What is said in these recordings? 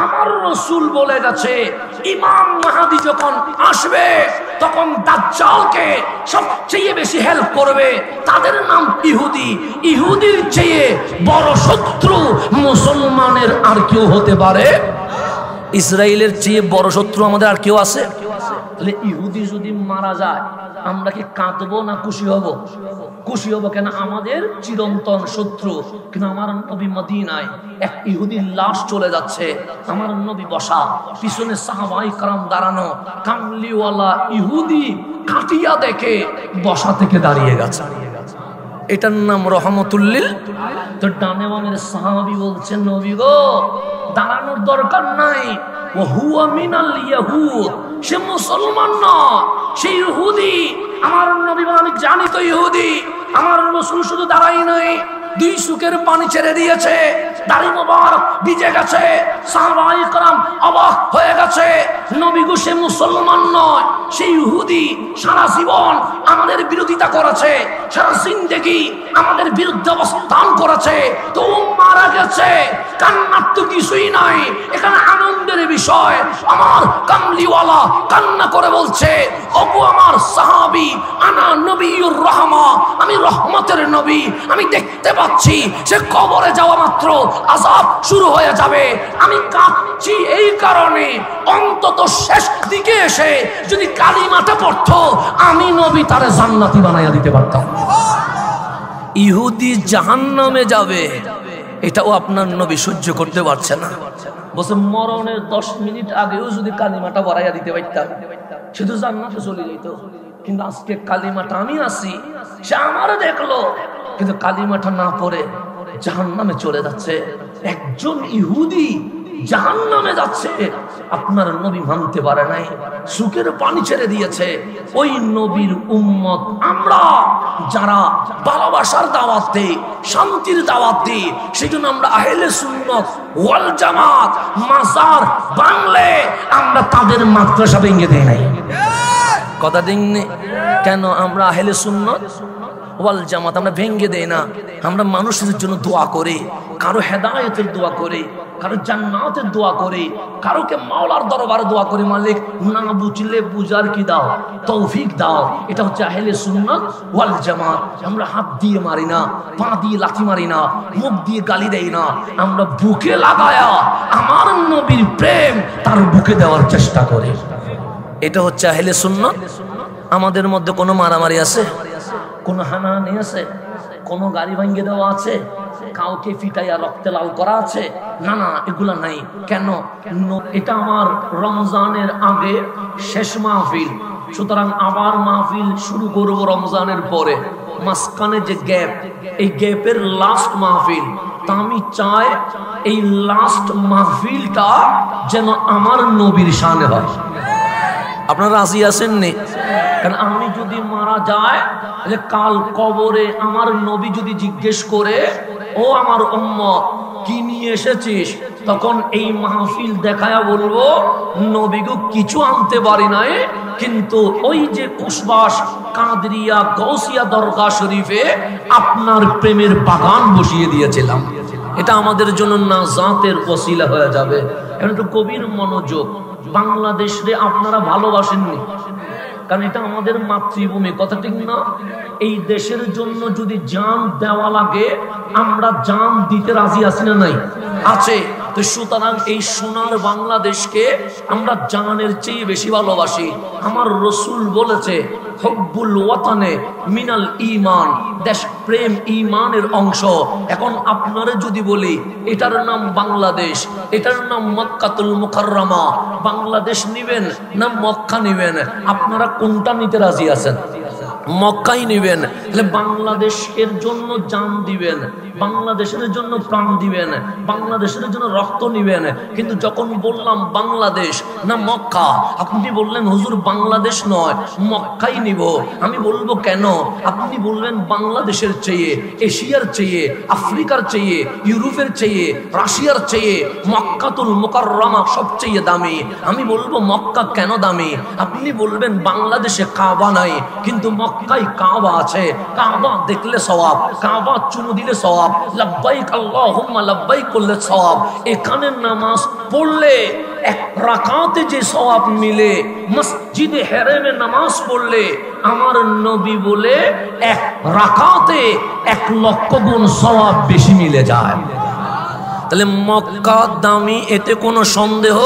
আমার রাসূল বলে গেছে ইমাম মাহদী যখন আসবে তখন দাজ্জালকে সবচেয়ে বেশি হেল্প করবে তাদের নাম ইহুদি। ইহুদির চেয়ে বড় শত্রু মুসলমানের আর কেউ হতে পারে? ইসরায়েলের চেয়ে বড় শত্রু আমাদের আর কেউ আছে? তাহলে ইহুদি যদি মারা যায় আমরা কি কাঁদবো না খুশি হব? খুশি হব। কেন? আমাদের চিরন্তন শত্রু। কিন্তু আমার নবী মদিনায় এক ইহুদির লাশ চলে যাচ্ছে, আমার নবী বসা, পিছনে সাহাবায়ে কেরাম দাঁড়ানো, কামলিওয়ালা ইহুদি কাটিয়া দেখে বসা থেকে দাঁড়িয়ে গেছে। এটার নাম রহমতুল্লিল। তো ডানে বামের সাহাবী বলছেন নবী গো দাঁড়ানোর দরকার নাই, ও হুয়া মিনাল ইয়াহুদ, সে মুসলমান না, সে ইহুদি। আমার নবী বলেন আমি জানি তো ইহুদি। আমার রাসূল শুধু দাঁড়াই নাই, দুই চোখের পানি ছেড়ে দিয়েছে, দাড়ি মোবারক ভিজে গেছে, সাহাবায়ে কেরাম অবাক হয়ে গেছে। নবী গো সে মুসলমান নয়, সে ইহুদি। সারা জীবন আমাদের বিরোধিতা করেছে, সারা জিন্দেগি আমাদের বিরুদ্ধে অবস্থান করেছে, তো মারা গেছে। কান্নার তো কিছুই নাই, এখানে আনন্দের বিষয়। আমার কামলিওয়ালা কান্না করে বলছে ওগো আমার সাহাবী, আনা নবিয়ুর রহমা, আমি রহমতের নবী। আমি দেখতে পাচ্ছি সে কবরে যাওয়া মাত্র আযাব শুরু হয়ে যাবে। আমি কাঁদছি এই কারণে অন্তত শেষ দিকে এসে যদি কালিমাটা পড়তো আমি নবী তারে জান্নাতি বানাইয়া দিতে পারতাম। ইহুদি জাহান্নামে যাবে এটাও আপনার নবী সহ্য করতে পারছে না। বলছে মরণের 10 মিনিট আগেও যদি কালিমাটা বাড়াইয়া দিতে পারতাম সে তো জান্নাতে চলে যেত। কিন্তু আজকে কালিমাটা আমি আসি, সে আমারে দেখলো কিন্তু কালিমাটা না পড়ে জাহান্নামে চলে যাচ্ছে। একজন ইহুদি জাহান্নামে যাচ্ছে, আপনার নবী মানতে পারে নাই, সুখের পানি ছেড়ে দিয়েছে। ওই নবীর উম্মত আমরা যারা ভালোবাসার দাওয়াত দেই, শান্তির দাওয়াত দিই, সেজন্য আমরা আহলে সুন্নাত ওয়াল জামাত মাজার বাংলে আমরা তাদের মাদ্রাসা ভেঙে দেই নাই। কথা দিননি কেন? আমরা আহলে সুন্নাত ওয়াল জামাত আমরা ভেঙে দেই না। আমরা মানুষের জন্য দোয়া করি, কারো হেদায়েতের দোয়া করি, কারো জান্নাতের দোয়া করি, কারোকে মাওলার দরবারে দোয়া করি মালিক না বুঝলে বুঝার কি দাও, তৌফিক দাও। এটা হচ্ছে আহলে সুন্নাত ওয়াল জামাত। আমরা হাত দিয়ে মারি না, পা দিয়ে লাথি মারি না, মুখ দিয়ে গালি দেই না, আমরা বুকে লাগায়া আমার নবীর প্রেম তার বুকে দেওয়ার চেষ্টা করি। এটা হচ্ছে আহলে সুন্নাত। আমাদের মধ্যে কোনো মারামারি আছে? কোনো হানাহানি আছে? কোনো গাড়ি ভাঙ্গে দেওয়া আছে? কাউকে ফিটাইয়া রক্তে লাল করা আছে? না না, এগুলা নাই। কেন? এটা আমার রমজানের আগে শেষ মাহফিল, সুতরাং আবার মাহফিল শুরু করব রমজানের পরে। মাঝখানে যে গ্যাপ, এই গ্যাপের লাস্ট মাহফিল। তা আমি চাই এই লাস্ট মাহফিলটা যেন আমার নবীর শানে হয়। আপনারা রাজি আছেন নি? কারণ আমি যদি মারা যায় কাল কবরে আমার নবী যদি জিজ্ঞেস করে ও আমার উম্মত কি নিয়ে এসেছিস, তখন এই মাহফিল দেখায়া বলবো নবী গো কিছু আনতে পারি নাই, কিন্তু ওই যে কুশবাস কাদরিয়া গৌসিয়া দরগা শরীফে আপনার প্রেমের বাগান বসিয়ে দিয়েছিলাম। এটা আমাদের জন্য নাজাতের ওসিলা হয়ে যাবে। এখন একটু গভীর মনোযোগ। বাংলাদেশে আপনারা ভালোবাসেননি, কারণ এটা আমাদের মাতৃভূমি, কথা ঠিক না? এই দেশের জন্য যদি জান দেওয়া লাগে আমরা জান দিতে রাজি আছি না নাই? আছে। তো সুতরাং এই সোনার বাংলাদেশকে আমরা জানের চেয়ে বেশি ভালোবাসি। আমার রাসূল বলেছে হুব্বুল ওয়াতানে মিনাল ঈমান, দেশ প্রেম ঈমানের অংশ। এখন আপনারা যদি বলি এটার নাম বাংলাদেশ, এটার নাম মক্কাতুল মুকাররমা, বাংলাদেশ নিবেন না মক্কা নিবেন? আপনারা কোনটা নিতে রাজি আছেন? মক্কাই নিবেন। তাহলে বাংলাদেশের জন্য জান দিবেন, বাংলাদেশের জন্য প্রাণ দিবেন, বাংলাদেশের জন্য রক্ত নিবেন। কিন্তু যখন বললাম বাংলাদেশ না মক্কা, আপনি বললেন হুজুর বাংলাদেশ নয় মক্কাই নিব। আমি বলবো কেন? আপনি বলবেন বাংলাদেশের চেয়ে, এশিয়ার চেয়ে, আফ্রিকার চেয়ে, ইউরোপের চেয়ে, রাশিয়ার চেয়ে মক্কাতুল মুকাররমা সবচেয়ে দামি। আমি বলবো মক্কা কেন দামি? আপনি বলবেন বাংলাদেশে কাবা নাই, কিন্তু মক্কা মক্কায় কাবা আছে, কাবা দেখলে সওয়াব, কাবা চুমু দিলে সওয়াব, লাব্বাইক আল্লাহুম্মা লাব্বাইক করলে সওয়াব। এখানে নামাজ পড়লে এক রাকাতে যে সওয়াব মিলে, মসজিদে হেরেমে নামাজ পড়লে আমার নবী বলে এক রাকাতে 1,00,000 গুণ সওয়াব বেশি মিলে যায়। তাহলে মক্কা দামি, এতে কোনো সন্দেহ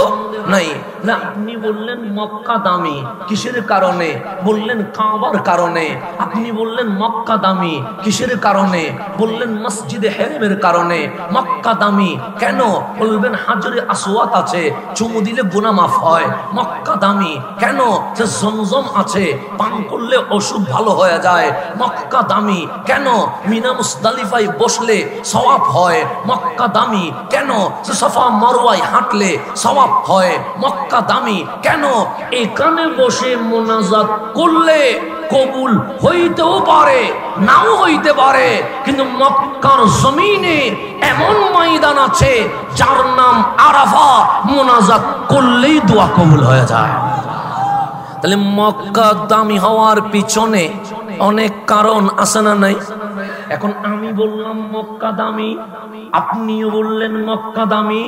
নাই। না আপনি বললেন মক্কা দামি কিসের কারণে? বললেন কাবার কারণে। আপনি বললেন মক্কা দামি কিসের কারণে? বললেন মসজিদে হেরেমের কারণে। মক্কা দামি কেন? বলবেন হাজরে আসওয়াদ আছে, চুমু দিলে গুনাহ মাফ হয়। মক্কা দামি কেন? যে জমজম আছে, পান করলে অসুখ ভালো হয়ে যায়। মক্কা দামি কেন? মিনা মুজদালিফায় বসলে সওয়াব হয়। মক্কা দামি কেন? যে সাফা মারওয়ায় হাঁটলে সওয়াব হয়। মক্কা দামি কেন? এখানে বসে মোনাজাত করলে কবুল হইতেও পারে, নাও হইতে পারে, কিন্তু মক্কার জমিনে এমন ময়দান আছে যার নাম আরাফা, মোনাজাত করলেই দোয়া কবুল হয়ে যায়। তাহলে মক্কা দামি হওয়ার পিছনে অনেক কারণ আছে না নাই? এখন আমি বললাম মক্কা দামি, আপনিও বললেন মক্কা দামি।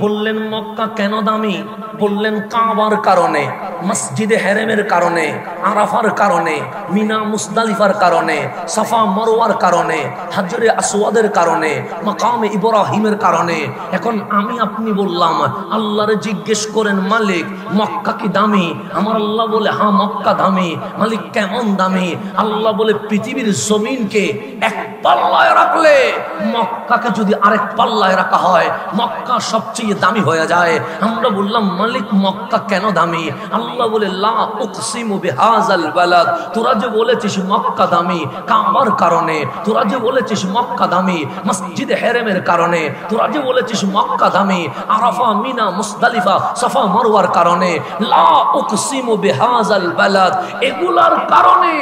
বললেন মক্কা কেন দামি? বললেন কাবার কারণে, মসজিদে হেরেমের কারণে, আরাফার কারণে, মিনা মুজদালিফার কারণে, সাফা মারওয়ার কারণে, হাজরে আসওয়াদের কারণে, মাকামে ইব্রাহিমের কারণে। এখন আমি আপনি বললাম, আল্লাহরে জিজ্ঞেস করেন মালিক মক্কা কি দামি? আমার আল্লাহ বলে হ্যাঁ মক্কা দামি। মালিক কেমন দামি? আল্লাহ বলে পৃথিবীর জমিনকে এক পাল্লায় রাখলে মক্কাকে যদি আরেক পাল্লায় রাখা হয় মক্কা সবচেয়ে দামি হয়ে যায়। আমরা বললাম মালিক মক্কা কেন দামি? আল্লাহ বলে লা উকসিমু বিহাযাল বালাদ, তোরা যে বলেছিস মক্কা দামি কাবার কারণে, তোরা যে বলেছিস মক্কা দামি মসজিদে হেরেমের কারণে, তোরা যে বলেছিস মক্কা দামি আরাফা মিনা মুজদালিফা সাফা মারওয়ার কারণে, লা উকসিমু বিহাযাল বালাদ, এগুলার কারণে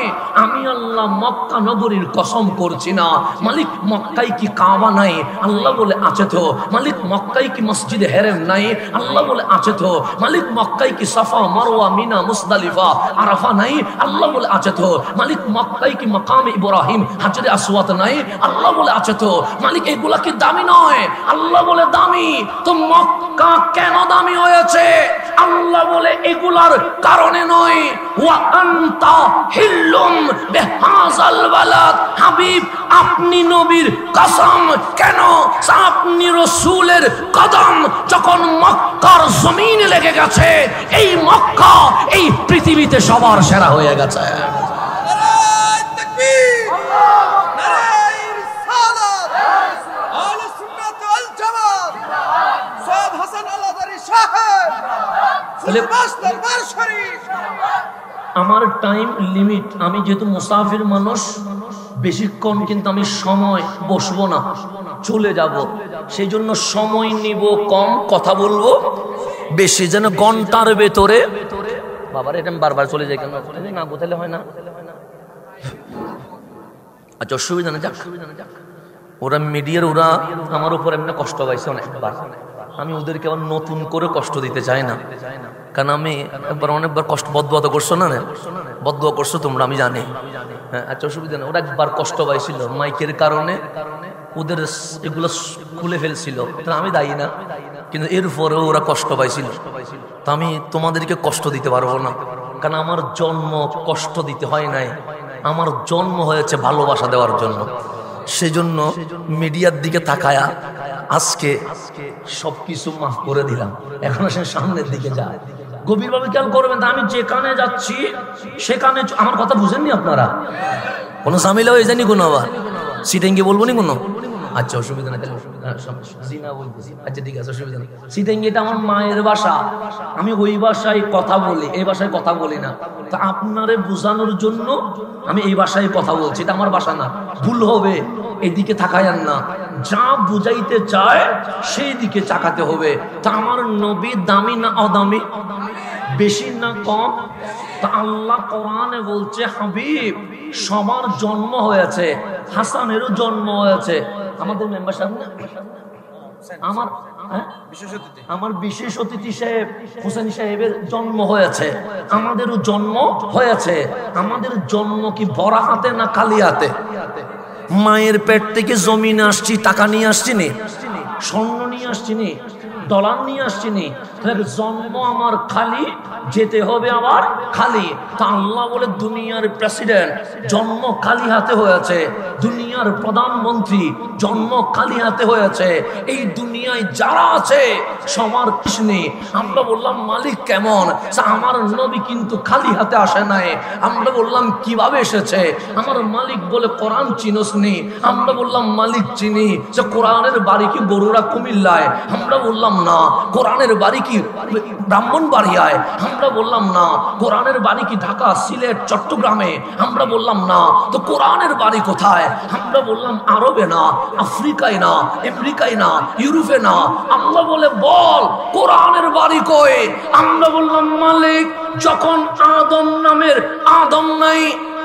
আমি আল্লাহ মক্কা নগরীর কসম করছি না। মালিক মক্কায় কি কাবা নাই? আল্লাহ বলে আছে তো। মালিক মক্কায় কি মসজিদে হেরেম নাই? আল্লাহ বলে আছে তো। মালিক মক্কায় কি সাফা মারওয়া মিনা মুজদালিফা আরাফা নাই? আল্লাহ বলে আছে তো। মালিক মক্কায় কি মাকামে ইব্রাহিম হাজরে আসওয়াদ নাই? আল্লাহ বলে আছে তো। মালিক এগুলা কি দামি নয়? আল্লাহ বলে দামি। তো মক্কা কেন দামি হয়েছে? আল্লাহ বলে এগুলার কারণে নয়। ওয়া আনতা হিল্লুম বিহাযাল বালাদ, হাবিব আপনি নবীর কসম কেন? আপনি রাসূলের কদম যখন মক্কার জমিনে লেগে গেছে, এই মক্কা এই পৃথিবীতে সবার সেরা হয়ে গেছে। নারায়ে তাকবীর, নারায়ে রিসালাত, আহলে সুন্নাত ওয়াল জামাত, সৈয়দ হাসান আল-আযারি সাহেব, ফুলবাস দরবার শরীফ। আমার টাইম লিমিট, আমি যেহেতু মুসাফির মানুষ বেশিক্ষণ কিন্তু আমি সময় বসবো না, চলে যাব। সেই জন্য সময় নিব কম, কথা বলবো বেশি, যেন ঘন্টার ভেতরে। বাবার এটা বারবার চলে যায় কেন? না বোঝালে হয় না। আচ্ছা অসুবিধা না, যাক। ওরা মিডিয়ার, ওরা আমার উপর এমনি কষ্ট পাইছে অনেকবার। আমি ওদেরকে আবার নতুন করে কষ্ট দিতে চাই না, কারণ আমি একবার অনেকবার কষ্ট বদদুয়া তো করছো না, বদদুয়া করছো তোমরা, আমি জানি। হ্যাঁ আচ্ছা অসুবিধা না। ওরা একবার কষ্ট পাইছিল মাইকের কারণে, ওদের এগুলো খুলে ফেলছিল, আমি দায়ী না, কিন্তু এরপরেও ওরা কষ্ট পাইছিল। তো আমি তোমাদেরকে কষ্ট দিতে পারবো না, কারণ আমার জন্ম কষ্ট দিতে হয় নাই, আমার জন্ম হয়েছে ভালোবাসা দেওয়ার জন্য। সেজন্য মিডিয়ার দিকে তাকায়া আজকে সবকিছু মাফ করে দিলাম। এখন আসলে সামনের দিকে যায়, গভীরভাবে খেয়াল করবেন। আমি যেখানে যাচ্ছি সেখানে, আমার কথা বুঝেননি আপনারা? কোনো ঝামেলা হয়ে যায়নি কোনো? আবার সিটেঙ্গি বলবো নি কোনো? আচ্ছা অসুবিধা না, আচ্ছা ঠিক আছে, অসুবিধা নেই। সিটেঙ্গি এটা আমার মায়ের বাসা, আমি ওই ভাষায় কথা বলি, এই ভাষায় কথা বলি না। তা আপনারে বোঝানোর জন্য আমি এই ভাষায় কথা বলছি, এটা আমার বাসা না, ভুল হবে, এদিকে তাকায়েন না। যা বুঝাইতে চায় সেই দিকে তাকাতে হবে। তা আমার নবী দামি না অদামি? বেশি না কম? তা আল্লাহ কোরআনে বলছে হাবিব সবার জন্ম হয়েছে, হাসানেরও জন্ম হয়েছে। আমাদের মেম্বার সাহেব না আমার আমার বিশেষ অতিথি সাহেব হোসেন সাহেবের জন্ম হয়েছে, আমাদেরও জন্ম হয়েছে। আমাদের জন্ম কি বড় হাতে না খালি হাতে? মায়ের পেট থেকে জমিন আসছি, টাকা নিয়ে আসছি নি, স্বর্ণ নিয়ে আসছি নি, ডলার নিয়ে আসছি নি। জন্ম আমার খালি, যেতে হবে আবার খালি। তা আল্লাহ বলে দুনিয়ার প্রেসিডেন্ট জন্ম খালি হাতে হয়েছে, দুনিয়ার প্রধানমন্ত্রী জন্ম খালি হাতে হয়েছে। এই দুনিয়ায় যারা আছে সবার কৃষ্ণে। আমরা বললাম মালিক কেমন? আমার নবী কিন্তু খালি হাতে আসে নাই। আমরা বললাম কিভাবে এসেছে? আমার মালিক বলে কোরআন চিনোস নি? আমরা বললাম মালিক চিনি। যে কোরআনের বাড়ি কি বড়ুরা কুমিল্লায়? আমরা বললাম না। কোরআনের বাড়ি কি ব্রাহ্মণবাড়িয়ায়? আমরা বললাম না। কোরআনের বাড়ি কি ঢাকা, সিলেট, চট্টগ্রামে? আমরা বললাম না। তো কোরআনের বাড়ি কোথায়? আমরা বললাম আরবে না, আফ্রিকায় না, আমেরিকায় না, ইউরোপে না। আল্লাহ বলে বল কোরআনের বাড়ি কই? আমরা বললাম মালিক যখন আদম নামের আদম নাই,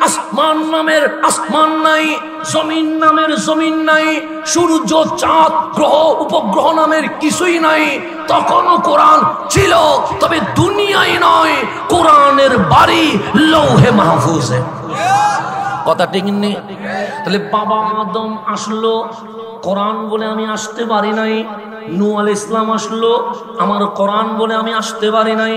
আসমান নামের আসমান নাই, জমিন নামের জমিন নাই, সূর্য চাঁদ গ্রহ উপগ্রহ নামের কিছুই নাই, তখনও কোরআন ছিল, তবে দুনিয়ায় নয়। কোরআনের বাড়ি লৌহে মাহফুজে। কথা ঠিক নেই? তাহলে বাবা আদম আসলো, কোরআন বলে আমি আসতে পারি নাই। নূহ আলাইহিস সালাম আসলো, আমার কোরআন বলে আমি আসতে পারি নাই।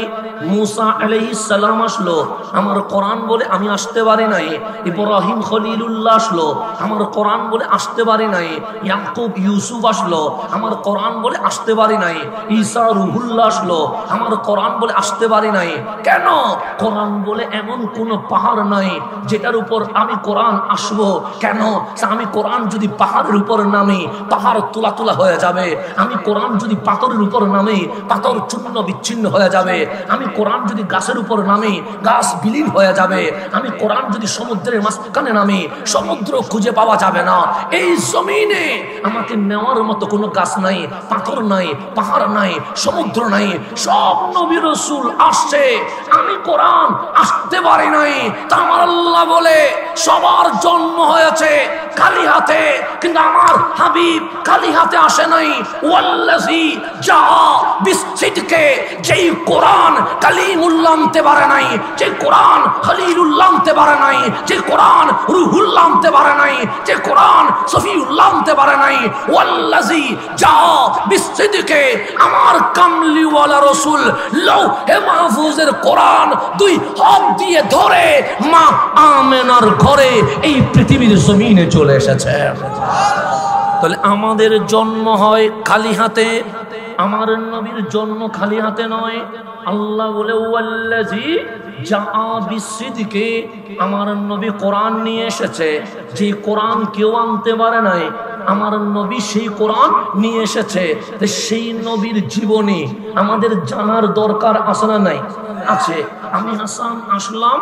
মুসা আলাইহিস সালাম আসলো, আমার কোরআন বলে আমি আসতে পারি নাই। ইব্রাহিম খলিলুল্লাহ আসলো, আমার কোরআন বলে আসতে পারি নাই। ইয়াকুব ইউসুফ আসলো, আমার কোরআন বলে আসতে পারি নাই। ঈসা রুহুল্লাহ আসলো, আমার কোরআন বলে আসতে পারি নাই। কেন? কোরআন বলে এমন কোন পাহাড় নাই যেটার উপর আমি কোরআন আসবো। কেন? আমি কোরআন যদি পাহাড়ের উপর নামি, পাহাড় তোলা তোলা হয়ে যাবে। আমি কোরআন যদি পাথরের উপর নামে, পাথর চূর্ণ বিচ্ছিন্ন হয়ে যাবে। আমি কোরআন যদি গাছের উপর নামে, গাছ বিলীন হয়ে যাবে। আমি কোরআন যদি সমুদ্রের মাঝখানে নামে, সমুদ্র খুঁজে পাওয়া যাবে না। এই জমিনে আমাকে নেওয়ার মতো কোনো গাছ নাই, পাথর নাই, পাহাড় নাই, সমুদ্র নাই। সব নবী রাসূল আসছে, আমি কোরআন আসতে পারি নাই। তা আমার আল্লাহ বলে সবার জন্ম হয়েছে খালি হাতে, কিন্তু আমার হাবিব খালি হাতে আসে নাই। ওয়াল্লাযী জা বিসিদকে, যেই কোরআন কালিমুল্লাহ আনতে পারে নাই, যে কোরআন খলিলুল্লাহ আনতে পারে নাই, যে কোরআন রুহুল্লাহ আনতে পারে নাই, যে কোরআন সফিউল্লাহ আনতে পারে নাই। ওয়াল্লাযী জা বিসিদকে, আমার কামলিওয়ালা রাসূল লৌহে মাহফুজের কোরআন দুই হাত দিয়ে ধরে মা আমেনার ঘরে এই পৃথিবীর জমিনে চলে এসেছে। তাহলে আমাদের জন্ম হয় খালি হাতে, আমার নবীর জন্ম খালি হাতে নয়। আল্লাহ বলে ওয়াল্লাযী জাআ বিসিদকে, আমার নবী কোরআন নিয়ে এসেছে, যে কোরআন কেউ আনতে পারে নাই। আমার নবী সেই কোরআন নিয়ে এসেছে। সেই নবীর জীবনী আমাদের জানার দরকার আছে না নাই? আছে। আমি হাসান আসলাম,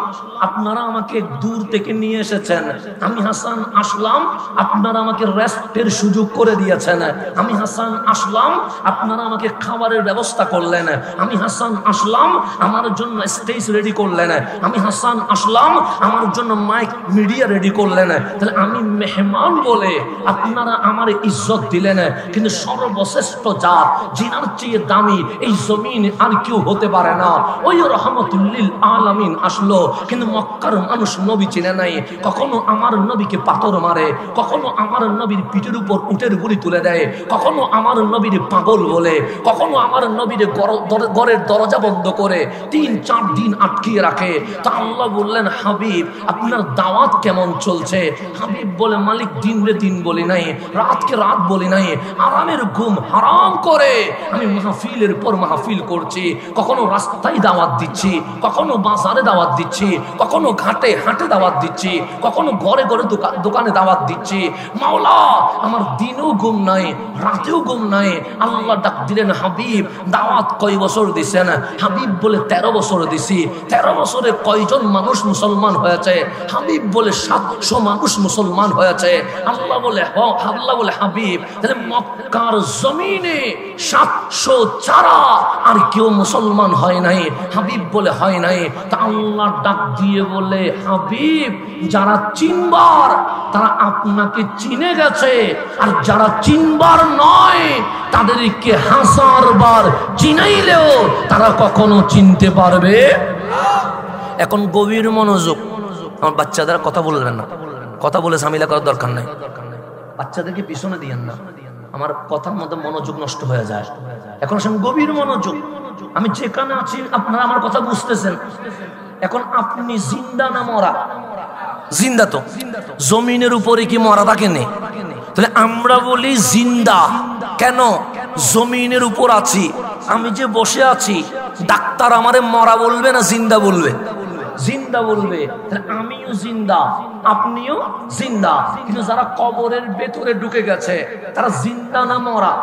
আপনারা আমাকে দূর থেকে নিয়ে এসেছেন। আমি হাসান আসলাম, আপনারা আমাকে রেস্টের সুযোগ করে দিয়েছেন। আমি হাসান আসলাম, আপনারা আমাকে খাবারের ব্যবস্থা করলেন। আমি হাসান আসলাম, আমার জন্য স্টেজ রেডি করলেন। আমি হাসান আসলাম, আমার জন্য মাইক মিডিয়া রেডি করলেন। তাহলে আমি মেহমান বলে আপনারা আমার ইজ্জত দিলেন। কিন্তু সর্বশ্রেষ্ঠ জাত, জিনার চেয়ে দামি এই জমিন আর কেউ হতে পারে না। ওই রহমতুল্লিল আলামিন আসলো, কিন্তু মক্কার মানুষ নবী চিনে নাই। কখনো আমার নবীকে পাথর মারে, কখনো আমার নবীর পিঠের উপর উটের গুলি তুলে দেয়, কখনো আমার নবীর পাগল বলে, কখনো আমার নবীর ঘরের দরজা বন্ধ করে 3-4 দিন আটকিয়ে রাখে। তা আল্লাহ বললেন হাবিব আপনার দাওয়াত কেমন চলছে? হাবিব বলে মালিক দিন রে দিন বলি নাই, রাতকে রাত বলি নাই, আরামের ঘুম হারাম করে আমি মাহফিলের পর মাহফিল করছি। কখনো রাস্তায় দাওয়াত দিচ্ছি, কখনো বাজারে দাওয়াত দিচ্ছি, কখনো ঘাটে হাটে দাওয়াত দিচ্ছি, কখনো ঘরে ঘরে দোকানে দাওয়াত দিচ্ছি। মাওলা আমার দিনেও ঘুম নাই, রাতেও ঘুম নাই। আল্লাহ ডাক দিলেন হাবিব দাওয়াত কয় বছর দিছেন? হাবিব বলে 13 বছর দিছি। 13 বছরে কয়জন মানুষ মুসলমান হয়েছে? হাবিব বলে 700 মানুষ মুসলমান হয়েছে। আল্লাহ বলে আল্লাহ বলে হাবিব, তাহলে মক্কার জমিনে 700 ছাড়া আর কেউ মুসলমান হয় নাই। হাবিব বলে হয় নাই। তা আল্লাহ ডাক দিয়ে বলে হাবিব, যারা চিনবার তারা আপনাকে চিনে গেছে, আর যারা চিনবার নয় তাদেরকে 1000 বার চিনাইলেও তারা কখনো চিনতে পারবে। এখন গভীর মনোযোগ। আমার বাচ্চাদের কথা বলবেন না, কথা বলে ঝামেলা করার দরকার নাই। বাচ্চাদেরকে পিছনে দিয়েন না, আমার কথার মধ্যে মনোযোগ নষ্ট হয়ে যায়। এখন আসেন গভীর মনোযোগ। আমি যেখানে আছি আপনারা আমার কথা বুঝতেছেন। এখন আপনি জিন্দা না মরা? জিন্দা তো। জমিনের উপরে কি মরা থাকে নেই? তাহলে আমরা বলি জিন্দা কেন? জমিনের উপর আছি। আমি যে বসে আছি, ডাক্তার আমারে মরা বলবে না জিন্দা বলবে? জিন্দা বলবে। আমিও জিন্দা, আপনিও জিন্দা। কিন্তু যারা কবরের ভেতরে ঢুকে গেছে তারা জিন্দা না মরা?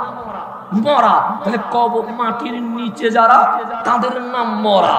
মরা। তাহলে কবর মাটির নিচে যারা তাদের নাম মরা,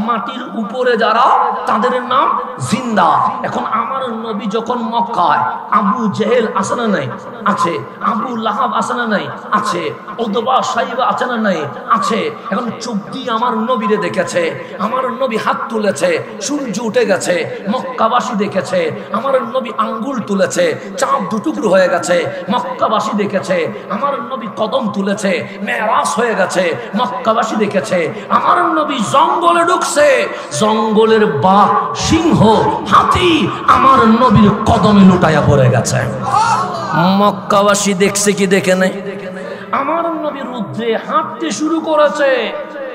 মাটির উপরে যারা তাদের নাম জিন্দা। এখন আমার নবী যখন মক্কায়, আবু জেহেল আছে না নাই? আছে। আবু লাহাব আছে না নাই? আছে। উতবা সাইবা আছে না নাই? আছে। এখন চোখ দিয়ে আমার নবীরে দেখেছে, আমার নবী হাত তুলেছে, সূর্য উঠে গেছে, মক্কাবাসী দেখেছে। আমার নবী আঙ্গুল তুলেছে, চাঁদ দুটুকরো হয়ে গেছে, মক্কাবাসী দেখেছে। আমার নবী কদম তুলেছে, মেরাজ হয়ে গেছে, মক্কাবাসী দেখেছে। আমার নবী জঙ্গলে ঢুকছে, জঙ্গলের বাঘ, সিংহ, হাতি আমার নবীর কদমে লুটাইয়া পড়ে গেছে। মক্কাবাসী দেখছে কি দেখে নাই? আমার নবী রুদ্রে হাঁটতে শুরু করেছে,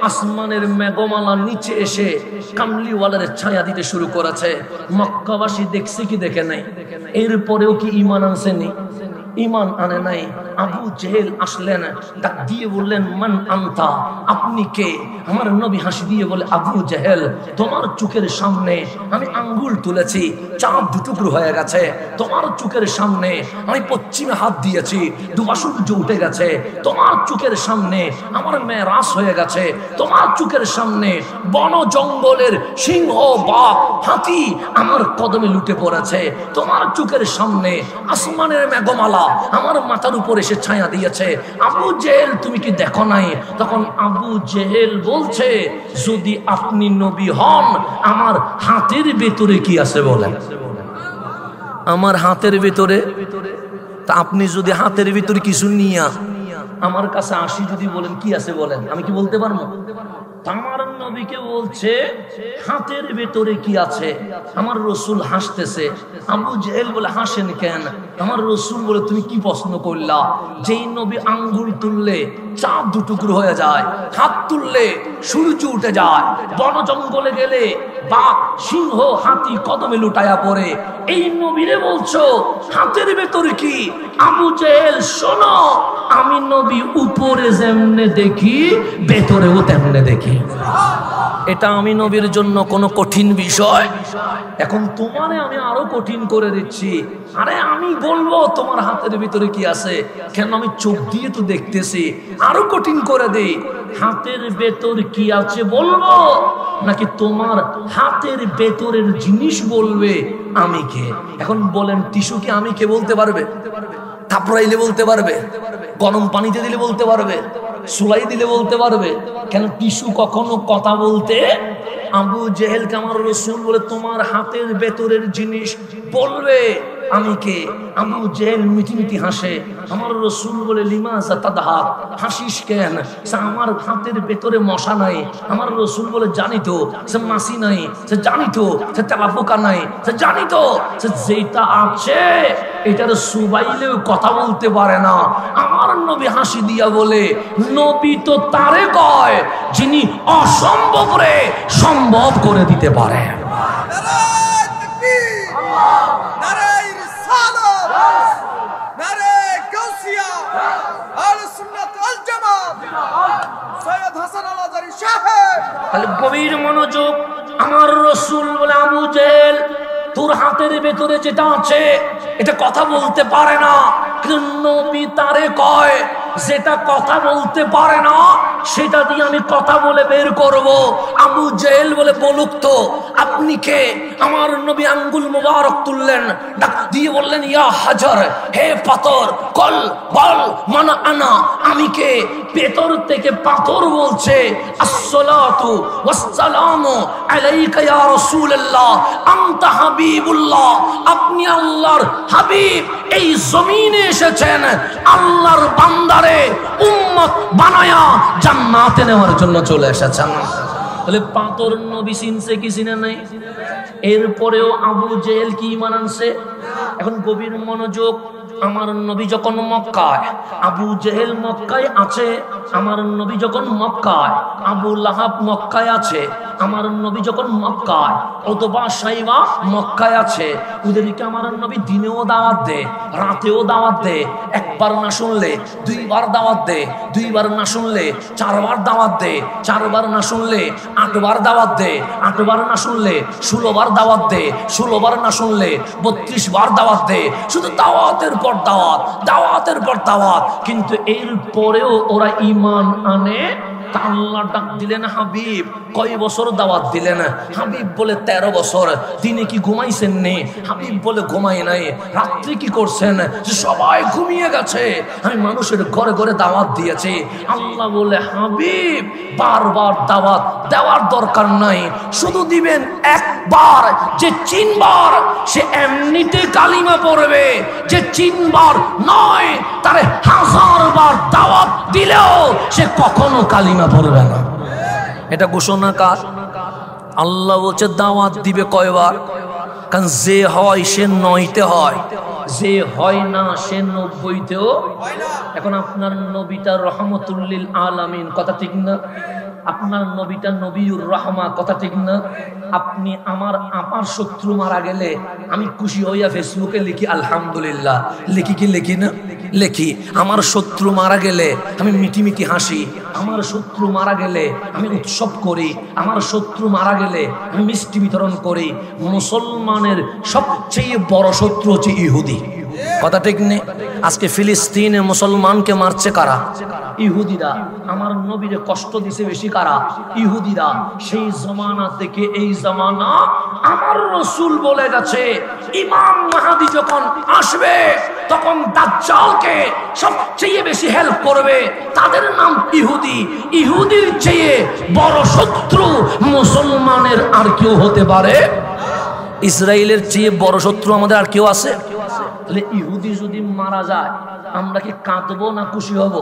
আসমানের মেঘমালা নিচে এসে কামলিওয়ালার ছায়া দিতে শুরু করেছে। মক্কাবাসী দেখছে কি দেখে নাই? এরপরেও কি ঈমান আনছেনি? ঈমান আনে নাই। আবু জেহেল আসলেন, ডাক দিয়ে বললেন মান আনতা, আপনি কে? আমার নবী হাসি দিয়ে বলে আবু জেহেল, তোমার চোখের সামনে আমি আঙ্গুল তুলেছি, চাঁদ দুটুকরো হয়ে গেছে। তোমার চোখের সামনে আমি পশ্চিমে হাত দিয়েছি, ডুবা সূর্য উঠে গেছে। তোমার চোখের সামনে আমার মেরাজ হয়ে গেছে। তোমার চোখের সামনে বন জঙ্গলের সিংহ, বাঘ, হাতি আমার কদমে লুটে পড়েছে। তোমার চোখের সামনে আসমানের মেঘমালা আমার মাথার উপর এসে ছায়া দিয়েছে। আবু জেহেল, তুমি কি দেখো নাই? তখন আবু জেহেল বলছে, যদি আপনি নবী হন, আমার হাতের ভেতরে কি আছে বলেন? আমার হাতের ভেতরে? তা আপনি যদি হাতের ভিতরে কিছু নিয়ে আমার কাছে আসি, যদি বলেন কি আছে বলেন, আমি কি বলতে পারবো? আমার নবীকে বলছে হাতের ভেতরে কি আছে। আমার রসুল হাসতেছে। আবু জেহেল বলে হাসেন কেন? আমার রসুল বলে তুমি কি প্রশ্ন করলা? যেই নবী আঙ্গুল তুললে চাঁদ দুটুকরো হয়ে যায়, হাত তুললে সূর্য উঠে যায়, বন জঙ্গলে গেলে বাঘ, সিংহ, হাতি কদমে লুটায়া পড়ে, এই নবীরে বলছো হাতের ভেতরে কি? আবু জেহেল শোনো, আমি নবী উপরে যেমনে দেখি ভেতরেও তেমনে দেখি। এটা আমি নবীর জন্য কোনো কঠিন বিষয়? এখন তোমারে আমি আরো কঠিন করে দিচ্ছি। আরে আমি বলবো তোমার হাতের ভিতরে কি আছে কেন? আমি চোখ দিয়ে তো দেখতেছি। আরো কঠিন করে দেই, হাতের ভেতর কি আছে বলবো, নাকি তোমার হাতের ভেতরের জিনিস বলবে আমি কে? এখন বলেন, টিস্যু কি আমি কে বলতে পারবে? থাপড়াইলে বলতে পারবে, গরম পানিতে দিলে বলতে পারবে, সুলাই দিলে বলতে পারবে, কেন টিস্যু কখনো কথা বলতে? আবু জেহেলকে আমার রসুল বলে তোমার হাতের ভেতরের জিনিস বলবে আমি কে? আবু জেহেল মিটি মিটি হাসে। আমার রসুল বলে লিমাযা তাদহাক, হাসিস কেন? সে আমার হাতের ভেতরে মশা নাই। আমার রসুল বলে জানি তো সে মাছি নাই, সে জানি তো সে তেলাপোকা নাই, সে জানি তো সে যেটা আছে এটার সুবাইলেও কথা বলতে পারে না। আমার নবী হাসি দিয়া বলে, নবী তো তারে কয় যিনি অসম্ভব রে সম্ভব করে দিতে পারে। গভীর মনোযোগ। আমার রসুল বলে আবু জেহেল, তোর হাতের ভেতরে যেটা আছে এটা কথা বলতে পারে না, কিন্তু নবী তারে কয় যেটা কথা বলতে পারে না সেটা দিয়ে আমি কথা বলে বের করব। আবু জেহেল বলে বলুক তো আপনি কে? আমার নবী আঙ্গুল মুবারক তুললেন, ডাক দিয়ে বললেন ইয়া হাজার, হে পাথর, কল বল মানা আনা, আমি কে? ভেতর থেকে পাথর বলছে আসসালাতু ওয়াসসালামু আলাইকা ইয়া রাসূলুল্লাহ আনতা হাবিবুল্লাহ, আপনি আল্লাহর হাবিব, এই জমিনে এসেছেন আল্লাহর বান্দারে উম্মত বানায়া জান্নাতে নেওয়ার জন্য চলে এসেছেন। তাহলে পাথর নবী চিনছে কি চিনে নাই? এরপরেও আবু জেহেল কি ঈমান আনছে? এখন গভীর মনোযোগ। আমার নবী যখন মক্কায়, আবু জেহেল মক্কায় আছে। আমার নবী যখন মক্কায়, আবু লাহাব মক্কায় আছে। আমার নবী যখন মক্কায়, উতবা সাইবা মক্কায় আছে। ওদেরকে আমার নবী দিনেও দাওয়াত দে, রাতেও দাওয়াত দে। একবার না শুনলে দুইবার দাওয়াত দে, দুইবার না শুনলে চারবার দাওয়াত দে, চারবার না শুনলে 8 বার দাওয়াত দে, 8 বার না শুনলে 16 বার দাওয়াত দে, 16 বার না শুনলে 32 বার দাওয়াত দে। শুধু দাওয়াতের পর দাওয়াত, দাওয়াতের পর দাওয়াত। কিন্তু এর পরেও ওরা ঈমান আনে। আল্লাহ ডাক দিলেন হাবিব, কয় বছর দাওয়াত দিলেন? হাবিব বলে 13 বছর। দিনে কি ঘুমাইছেন নে? হাবিব বলে ঘুমাই নাই। রাত্রি কি করছেন? সবাই ঘুমিয়ে গেছে, আমি মানুষের ঘরে ঘরে দাওয়াত দিয়েছি। আল্লাহ বলে হাবিব বারবার দাওয়াত দেওয়ার দরকার নাই, শুধু দিবেন একবার। যে 3 বার সে এমনিতে কালিমা পড়বে, যে 3 বার নয় তারে 1000 বার দাওয়াত দিলেও সে কখনো কালিমা পড়বে না। এটা ঘোষণা কার? আল্লাহ বলছে দাওয়াত দিবে কয়বার? কারণ যে হয় সে 9তে হয়, যে হয় না সে 90তেও। এখন আপনার নবীটা রহমতুল লিল আলামিন, কথা ঠিক না? আপনার নবীটা নবিউর রহমা, কথা ঠিক না? আপনি আমার শত্রু মারা গেলে আমি খুশি হইয়া ফেসবুকে লিখি আলহামদুলিল্লাহ, লিখি কি লিখি না? লিখি। আমার শত্রু মারা গেলে আমি মিটি মিটি হাসি। আমার শত্রু মারা গেলে আমি উৎসব করি। আমার শত্রু মারা গেলে আমি মিষ্টি বিতরণ করি। মুসলমানের সবচেয়ে বড় শত্রু হচ্ছে ইহুদি, কথা ঠিক নেই? আজকে ফিলিস্তিনে মুসলমানকে মারছে কারা? ইহুদিরা। আমার নবীরে কষ্ট দিছে বেশি কারা? ইহুদিরা। সেই জমানা থেকে এই জমানা আমার রাসূল বলে গেছে ইমাম মাহদী যখন আসবে তখন দাজ্জালকে সবচেয়ে বেশি হেল্প করবে তাদের নাম ইহুদি। ইহুদির চেয়ে বড় শত্রু মুসলমানের আর কেউ হতে পারে? ইসরায়েলের চেয়ে বড় শত্রু আমাদের আর কেউ আছে? তাহলে ইহুদি যদি মারা যায় আমরা কি কাঁদবো না খুশি হব?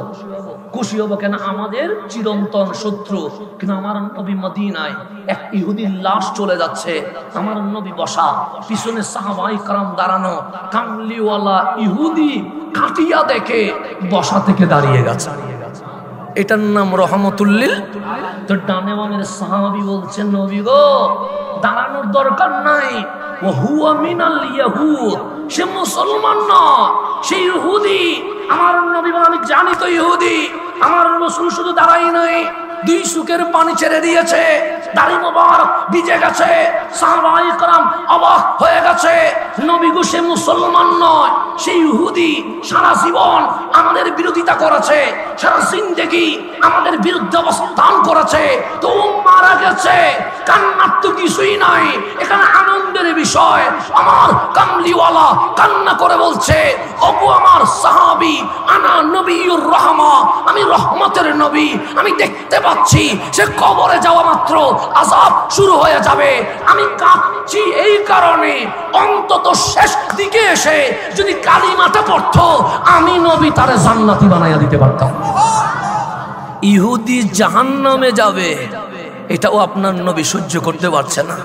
খুশি হব। কেন? আমাদের চিরন্তন শত্রু। কিন্তু আমার নবী মদিনায় এক ইহুদির লাশ চলে যাচ্ছে, আমার নবী বসা, পিছনে সাহাবায়ে কেরাম দাঁড়ানো, কামলিওয়ালা ইহুদি কাটিয়া দেখে বসা থেকে দাঁড়িয়ে গেছে। এটার নাম রহমতুল লিল। তো ডানে বামের সাহাবী বলছেন নবী গো দাঁড়ানোর দরকার নাই, ওয়া হুয়া মিনাল ইয়াহুদ, সে মুসলমান না, সে ইহুদি। আমার নবী বলেন আমি জানি তো ইহুদি। আমার রাসূল শুধু দাঁড়াই নাই, 2 চোখের পানি ছেড়ে দিয়েছে, দাড়ি মোবারক ভিজে গেছে। সাহাবায়ে কেরাম অবাক হয়ে গেছে, নবী গো সে মুসলমান নয়, সে ইহুদি। সারা জীবন আমাদের বিরোধিতা করেছে, সারা জিন্দেগি আমাদের বিরুদ্ধে অবস্থান করেছে, তো মারা গেছে। কান্নার তো কিছুই নাই, এখানে আনন্দের বিষয়। আমার কামলিওয়ালা কান্না করে বলছে ওগো আমার সাহাবী, আনা নবিয়ুর রহমা, আমি রহমতের নবী। আমি দেখতে পাচ্ছি সে কবরে যাওয়া মাত্র আযাব শুরু হয়ে যাবে। আমি কাঁদছি এই কারণে অন্তত শেষ দিকে এসে যদি কালিমাটা পড়তো আমি নবী তারে জান্নাতি বানাইয়া দিতে পারতাম। ইহুদি জাহান্নামে যাবে এটাও আপনার নবী সহ্য করতে পারছে না।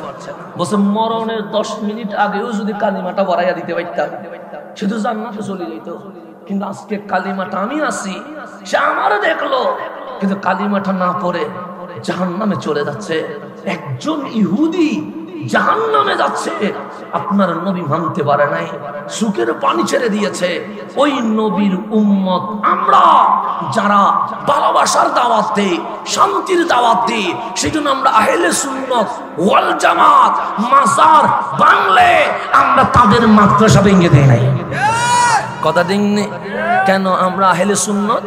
বলছে মরণের 10 মিনিট আগেও যদি কালিমাটা বাড়াইয়া দিতে পারতাম সে তো জান্নাতে চলে যেত। কিন্তু আজকে কালিমাটা আমি আসি, সে আমারও দেখলো, কিন্তু কালিমাটা না পড়ে জাহান্নামে চলে যাচ্ছে। একজন ইহুদি জাহান্নামে যাচ্ছে, আপনার নবী মানতে পারে নাই, সুখের পানি ছেড়ে দিয়েছে। ওই নবীর উম্মত আমরা যারা ভালোবাসার দাওয়াত দেই, শান্তির দাওয়াত দিই, সেজন্য আমরা আহলে সুন্নাত ওয়াল জামাত মাজার বাংলে আমরা তাদের মাদ্রাসা ভেঙে দেই নাই, কথা দিন। কেন? আমরা আহলে সুন্নাত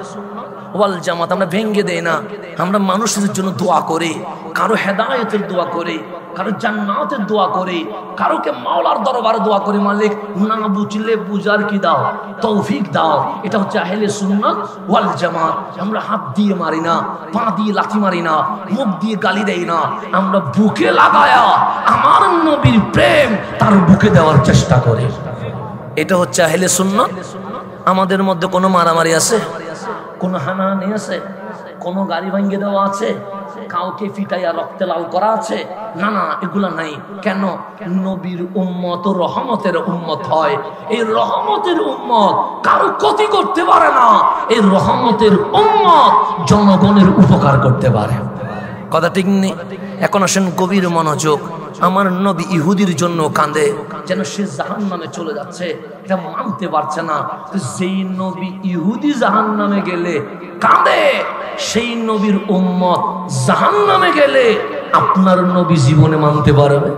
ওয়াল জামাত আমরা ভেঙ্গে দেই না। আমরা মানুষের জন্য দোয়া করি, কারো হেদায়েতের দোয়া করি, কারো জান্নাতের দোয়া করি, কারোকে মাওলার দরবারে দোয়া করি, মালিক না বুঝলে বুঝার কি দাও, তৌফিক দাও। এটা হচ্ছে আহলে সুন্নাত ওয়াল জামাত। আমরা হাত দিয়ে মারি না, পা দিয়ে লাথি মারি না, মুখ দিয়ে গালি দেই না, আমরা বুকে লাগায়া আমার নবীর প্রেম তার বুকে দেওয়ার চেষ্টা করি। এটা হচ্ছে আহলে সুন্নাত। আমাদের মধ্যে কোনো মারামারি আছে, কোনো হানাহানি আছে, কোনো গাড়ি ভাঙ্গে দেওয়া আছে, কাউকে ফিটাইয়া রক্তে লাল করা আছে? না না, এগুলা নাই। কেন? নবীর উম্মত রহমতের উম্মত হয়। এই রহমতের উম্মত কারো ক্ষতি করতে পারে না। এই রহমতের উম্মত জনগণের উপকার করতে পারে। কথা ঠিক নেই? এখন আসেন গভীর মনোযোগ। আমার নবী ইহুদির জন্য কাঁদে, যেন সে জাহান্নামে চলে যাচ্ছে, এটা মানতে পারছে না। যেই নবী ইহুদি জাহান্নামে গেলে কাঁদে, সেই নবীর উম্মত জাহান্নামে গেলে আপনার নবী জীবনে মানতে পারবে?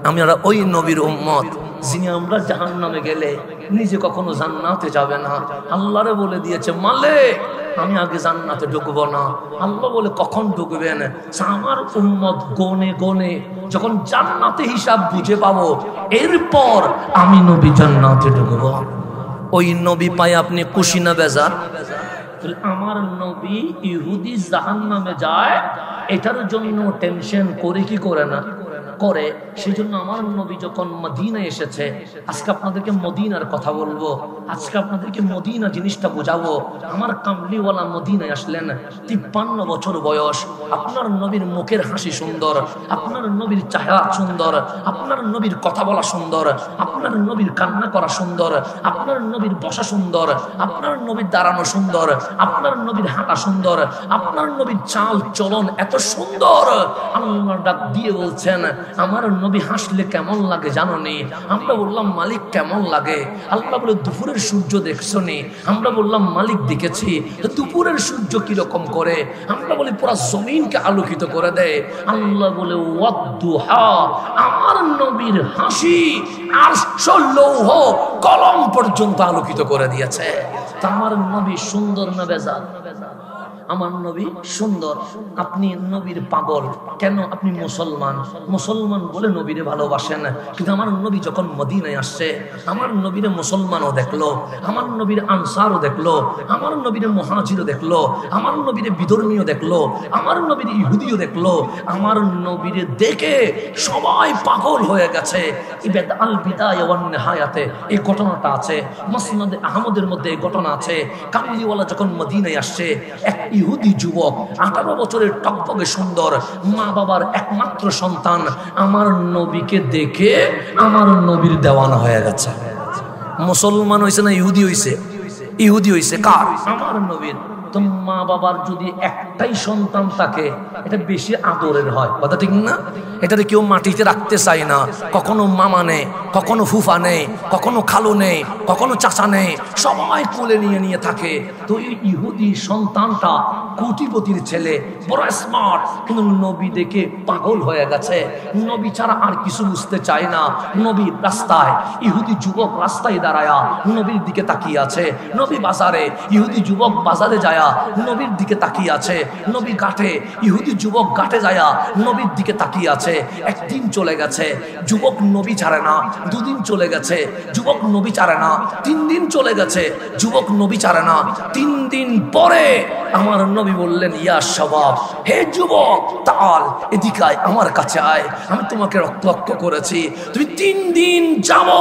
আমরা ওই নবীর উম্মত যিনি আমরা জাহান্নামে গেলে নিজে কখনো জান্নাতে যাবে না। আল্লাহরে বলে দিয়েছে, মালিক আমি আগে জান্নাতে ঢুকবো না। আল্লাহ বলে কখন ঢুকবেন? আমার উম্মত গনে গনে যখন জান্নাতে হিসাব বুঝে পাবো, এরপর আমি নবী জান্নাতে ঢুকবো। ওই নবী পায় আপনি খুশি না বেজার? আমার নবী ইহুদি জাহান্নামে যায়, এটার জন্য টেনশন করে কি করে না করে। সেই জন্য আমার নবী যখন মদিনা এসেছে, আজকে আপনাদেরকে মদিনার কথা বলবো, আজকে আপনাদেরকে মদিনা জিনিসটা বোঝাবো। আমার কামলিওয়ালা মদিনায় আসলেন, 53 বছর বয়স। আপনার নবীর মুখের হাসি সুন্দর, আপনার নবীর চেহারা সুন্দর, আপনার নবীর কথা বলা সুন্দর, আপনার নবীর কান্না করা সুন্দর, আপনার নবীর বসা সুন্দর, আপনার নবীর দাঁড়ানো সুন্দর, আপনার নবীর হাঁটা সুন্দর, আপনার নবীর চাল চলন এত সুন্দর। আল্লাহ ডাক দিয়ে বলছেন, আমার নবী হাসলে কেমন লাগে জানো নি? আমরা বললাম, মালিক কেমন লাগে? আল্লাহ বলে, দুপুরের সূর্য দেখছো নি? আমরা বললাম, মালিক দেখেছি। দুপুরের সূর্য কিরকম করে? আমরা বলি, পুরো জমিনকে আলোকিত করে দেয়। আল্লাহ বলে, ওয়াদ্দুহা, আমার নবীর হাসি আরশ লৌহ কলম পর্যন্ত আলোকিত করে দিয়েছে। আমার নবী সুন্দর না বেজার? আমার নবী সুন্দর। আপনি নবীর পাগল কেন? আপনি মুসলমান, মুসলমান বলে নবীরে ভালোবাসেন। কিন্তু আমার নবী যখন মদিনায় আসছে, আমার নবীরে মুসলমানও দেখলো, আমার নবীর আনসারও দেখলো, আমার নবীরে মুহাজিরও দেখলো, আমার নবীরে বিধর্মীও দেখলো, আমার নবীর ইহুদিও দেখলো। আমার নবীরে দেখে সবাই পাগল হয়ে গেছে। ইবাদ আল বিদায়া ওয়ান নিহায়াতে এই ঘটনাটা আছে, মুসনাদে আহমদের মধ্যে এই ঘটনা আছে। কামলিওয়ালা যখন মদিনায় আসছে, এক ইহুদি যুবক, 18 বছরের টকটকে সুন্দর, মা বাবার একমাত্র সন্তান, আমার নবীকে দেখে আমার নবীর দেওয়ানা হয়ে গেছে। মুসলমান হইছে না ইহুদি হইছে? ইহুদি হইছে। কার? আমার নবীর। তো মা বাবার যদি একটাই সন্তান থাকে, এটা বেশি আদরের হয়। কথা ঠিক না? এটাতে কেউ মাটিতে রাখতে চায় না। কখনো মামা নেই, কখনো ফুফা নেই, কখনো খালু নেই, কখনো চাচা নেই, সবাই কোলে নিয়ে নিয়ে থাকে। তো এই ইহুদি সন্তানটা কোটিপতির ছেলে, বড় স্মার্ট, কিন্তু নবী দেখে পাগল হয়ে গেছে। নবী ছাড়া আর কিছু বুঝতে চায় না। নবী রাস্তায়, ইহুদি যুবক রাস্তায় দাঁড়ায়া নবীর দিকে তাকিয়ে আছে। নবী বাজারে, ইহুদি যুবক বাজারে যায় নবীর দিকে তাকিয়ে আছে। নবী ঘাটে, ইহুদি যুবক ঘাটে যায় নবীর দিকে তাকিয়ে আছে। একদিন চলে গেছে, যুবক নবী ছাড়ে না। দুদিন চলে গেছে, যুবক নবী ছাড়ে না। 3 দিন চলে গেছে, যুবক নবী ছাড়ে না। 3 দিন পরে আমার নবী বললেন, ইয়া শাবাব, হে যুবক, তাল এদিকে আয়, আমার কাছে আয়, আমি তোমাকে লক্ষ্য করেছি। তুমি 3 দিন যাবো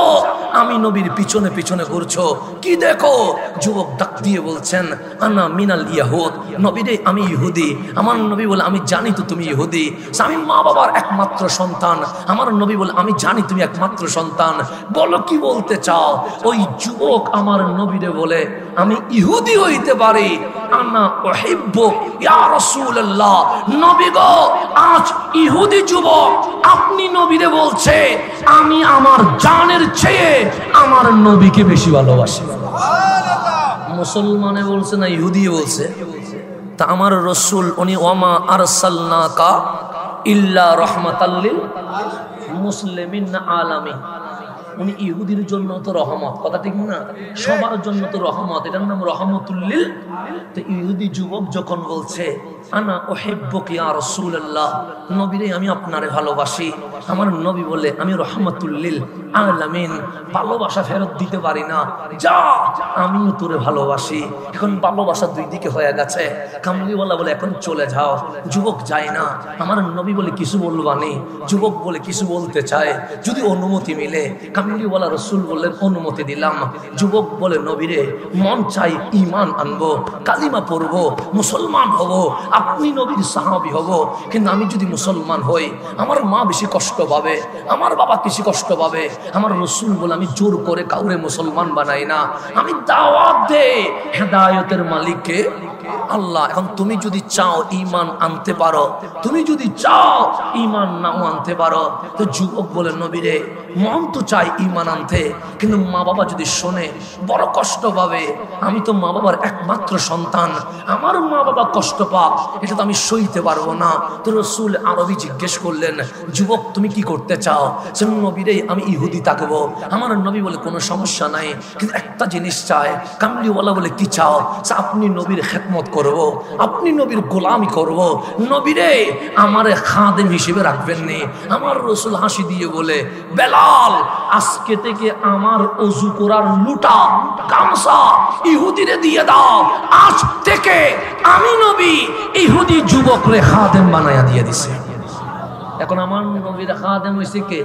আমি নবীর পিছনে পিছনে ঘুরছো, কি দেখো? যুবক ডাক দিয়ে বলছেন, আনা মিনাল ইয়াহুদ, নবী রে আমি ইহুদি। আমার নবী বলে, আমি জানি তো তুমি ইহুদি। আমি মা বাবার একমাত্র সন্তান। আমার নবী বলে, আমি জানি তুমি একমাত্র সন্তান। বলো কি বলতে চাও? ওই যুবক আমার নবীরে বলে, আমি ইহুদি হইতে পারি, আনা উহিব্বুক ইয়া রাসূলুল্লাহ। নবী গো, আজ ইহুদি যুবক আপনি নবীরে বলছে, আমি আমার জানের চেয়ে আমার নবীকে বেশি ভালোবাসি। মুসলমানে বলছে না ইহুদি বলছে? তা আমার রসুল উনি ওয়ামা আরসালনাকা ইল্লা রাহমাতাল লিল মুসলিমিন আলামিন। উনি ইহুদির জন্য তো রহমত, কথা ঠিক না? সবার জন্য তো রহমত, এটার নাম রহমতুল্লিল। তো ইহুদি যুবক যখন বলছে আনা উহিব্বুকা ইয়া রাসূলুল্লাহ, নবী রে আমি আপনারে ভালোবাসি, আমার নবী বলে আমি রহমতুল্লিল আলামিন, ভালোবাসা ফেরত দিতে পারি না, যা আমিও তোরে ভালোবাসি। এখন ভালোবাসা দুই দিকে হয়ে গেছে। কামলিওয়ালা বলে এখন চলে যাও, যুবক যায় না। আমার নবী বলে কিছু বলবানি, যুবক বলে কিছু বলতে চায়, যদি অনুমতি মিলে। কামলিওয়ালা রসুল বললেন অনুমতি দিলাম। যুবক বলে নবীরে মন চাই ঈমান আনবো, কালিমা পড়বো, মুসলমান হব, আপনি নবীর সাহাবী হব, কিন্তু আমি যদি মুসলমান হই আমার মা বেশি কষ্ট পাবে, আমার বাবা বেশি কষ্ট পাবে। আমার রসুল বলে আমি জোর করে কাউরে মুসলমান বানাই না, আমি দাওয়াত দে হেদায়েতের মালিককে আল্লাহ। এখন তুমি যদি চাও ঈমান আনতে পারো, তুমি যদি চাও ঈমান নাও আনতে পারো। তো যুবক বলে নবীরে মন তো চাই ঈমান আনতে, কিন্তু মা বাবা যদি শোনে বড় কষ্ট পাবে, আমি তো মা বাবার একমাত্র সন্তান, আমার মা বাবা কষ্ট পাক এটা তো আমি সইতে পারবো না। তো রসুল আরবি জিজ্ঞেস করলেন যুবক তুমি কি করতে চাও? সে নবীরে আমি ইহুদি থাকবো। আমার নবী বলে কোনো সমস্যা নাই, কিন্তু একটা জিনিস চায়। কামলিওয়ালা বলে কি চাও? আপনি নবীর খেদমত করব, আপনি নবীর গোলামি করব, নবীরে আমারে খাদেম হিসেবে রাখবেন নি। আমার রসুল হাসি দিয়ে বলে বেলাল আজকে থেকে আমার ওযু করার লুটা গামছা ইহুদিরে দিয়ে দাও, আজ থেকে আমি নবী ইহুদি যুবকরে খাদেম বানায়া দিয়ে দিছে। এখন আমার নবীর খাদেম হইছে কে?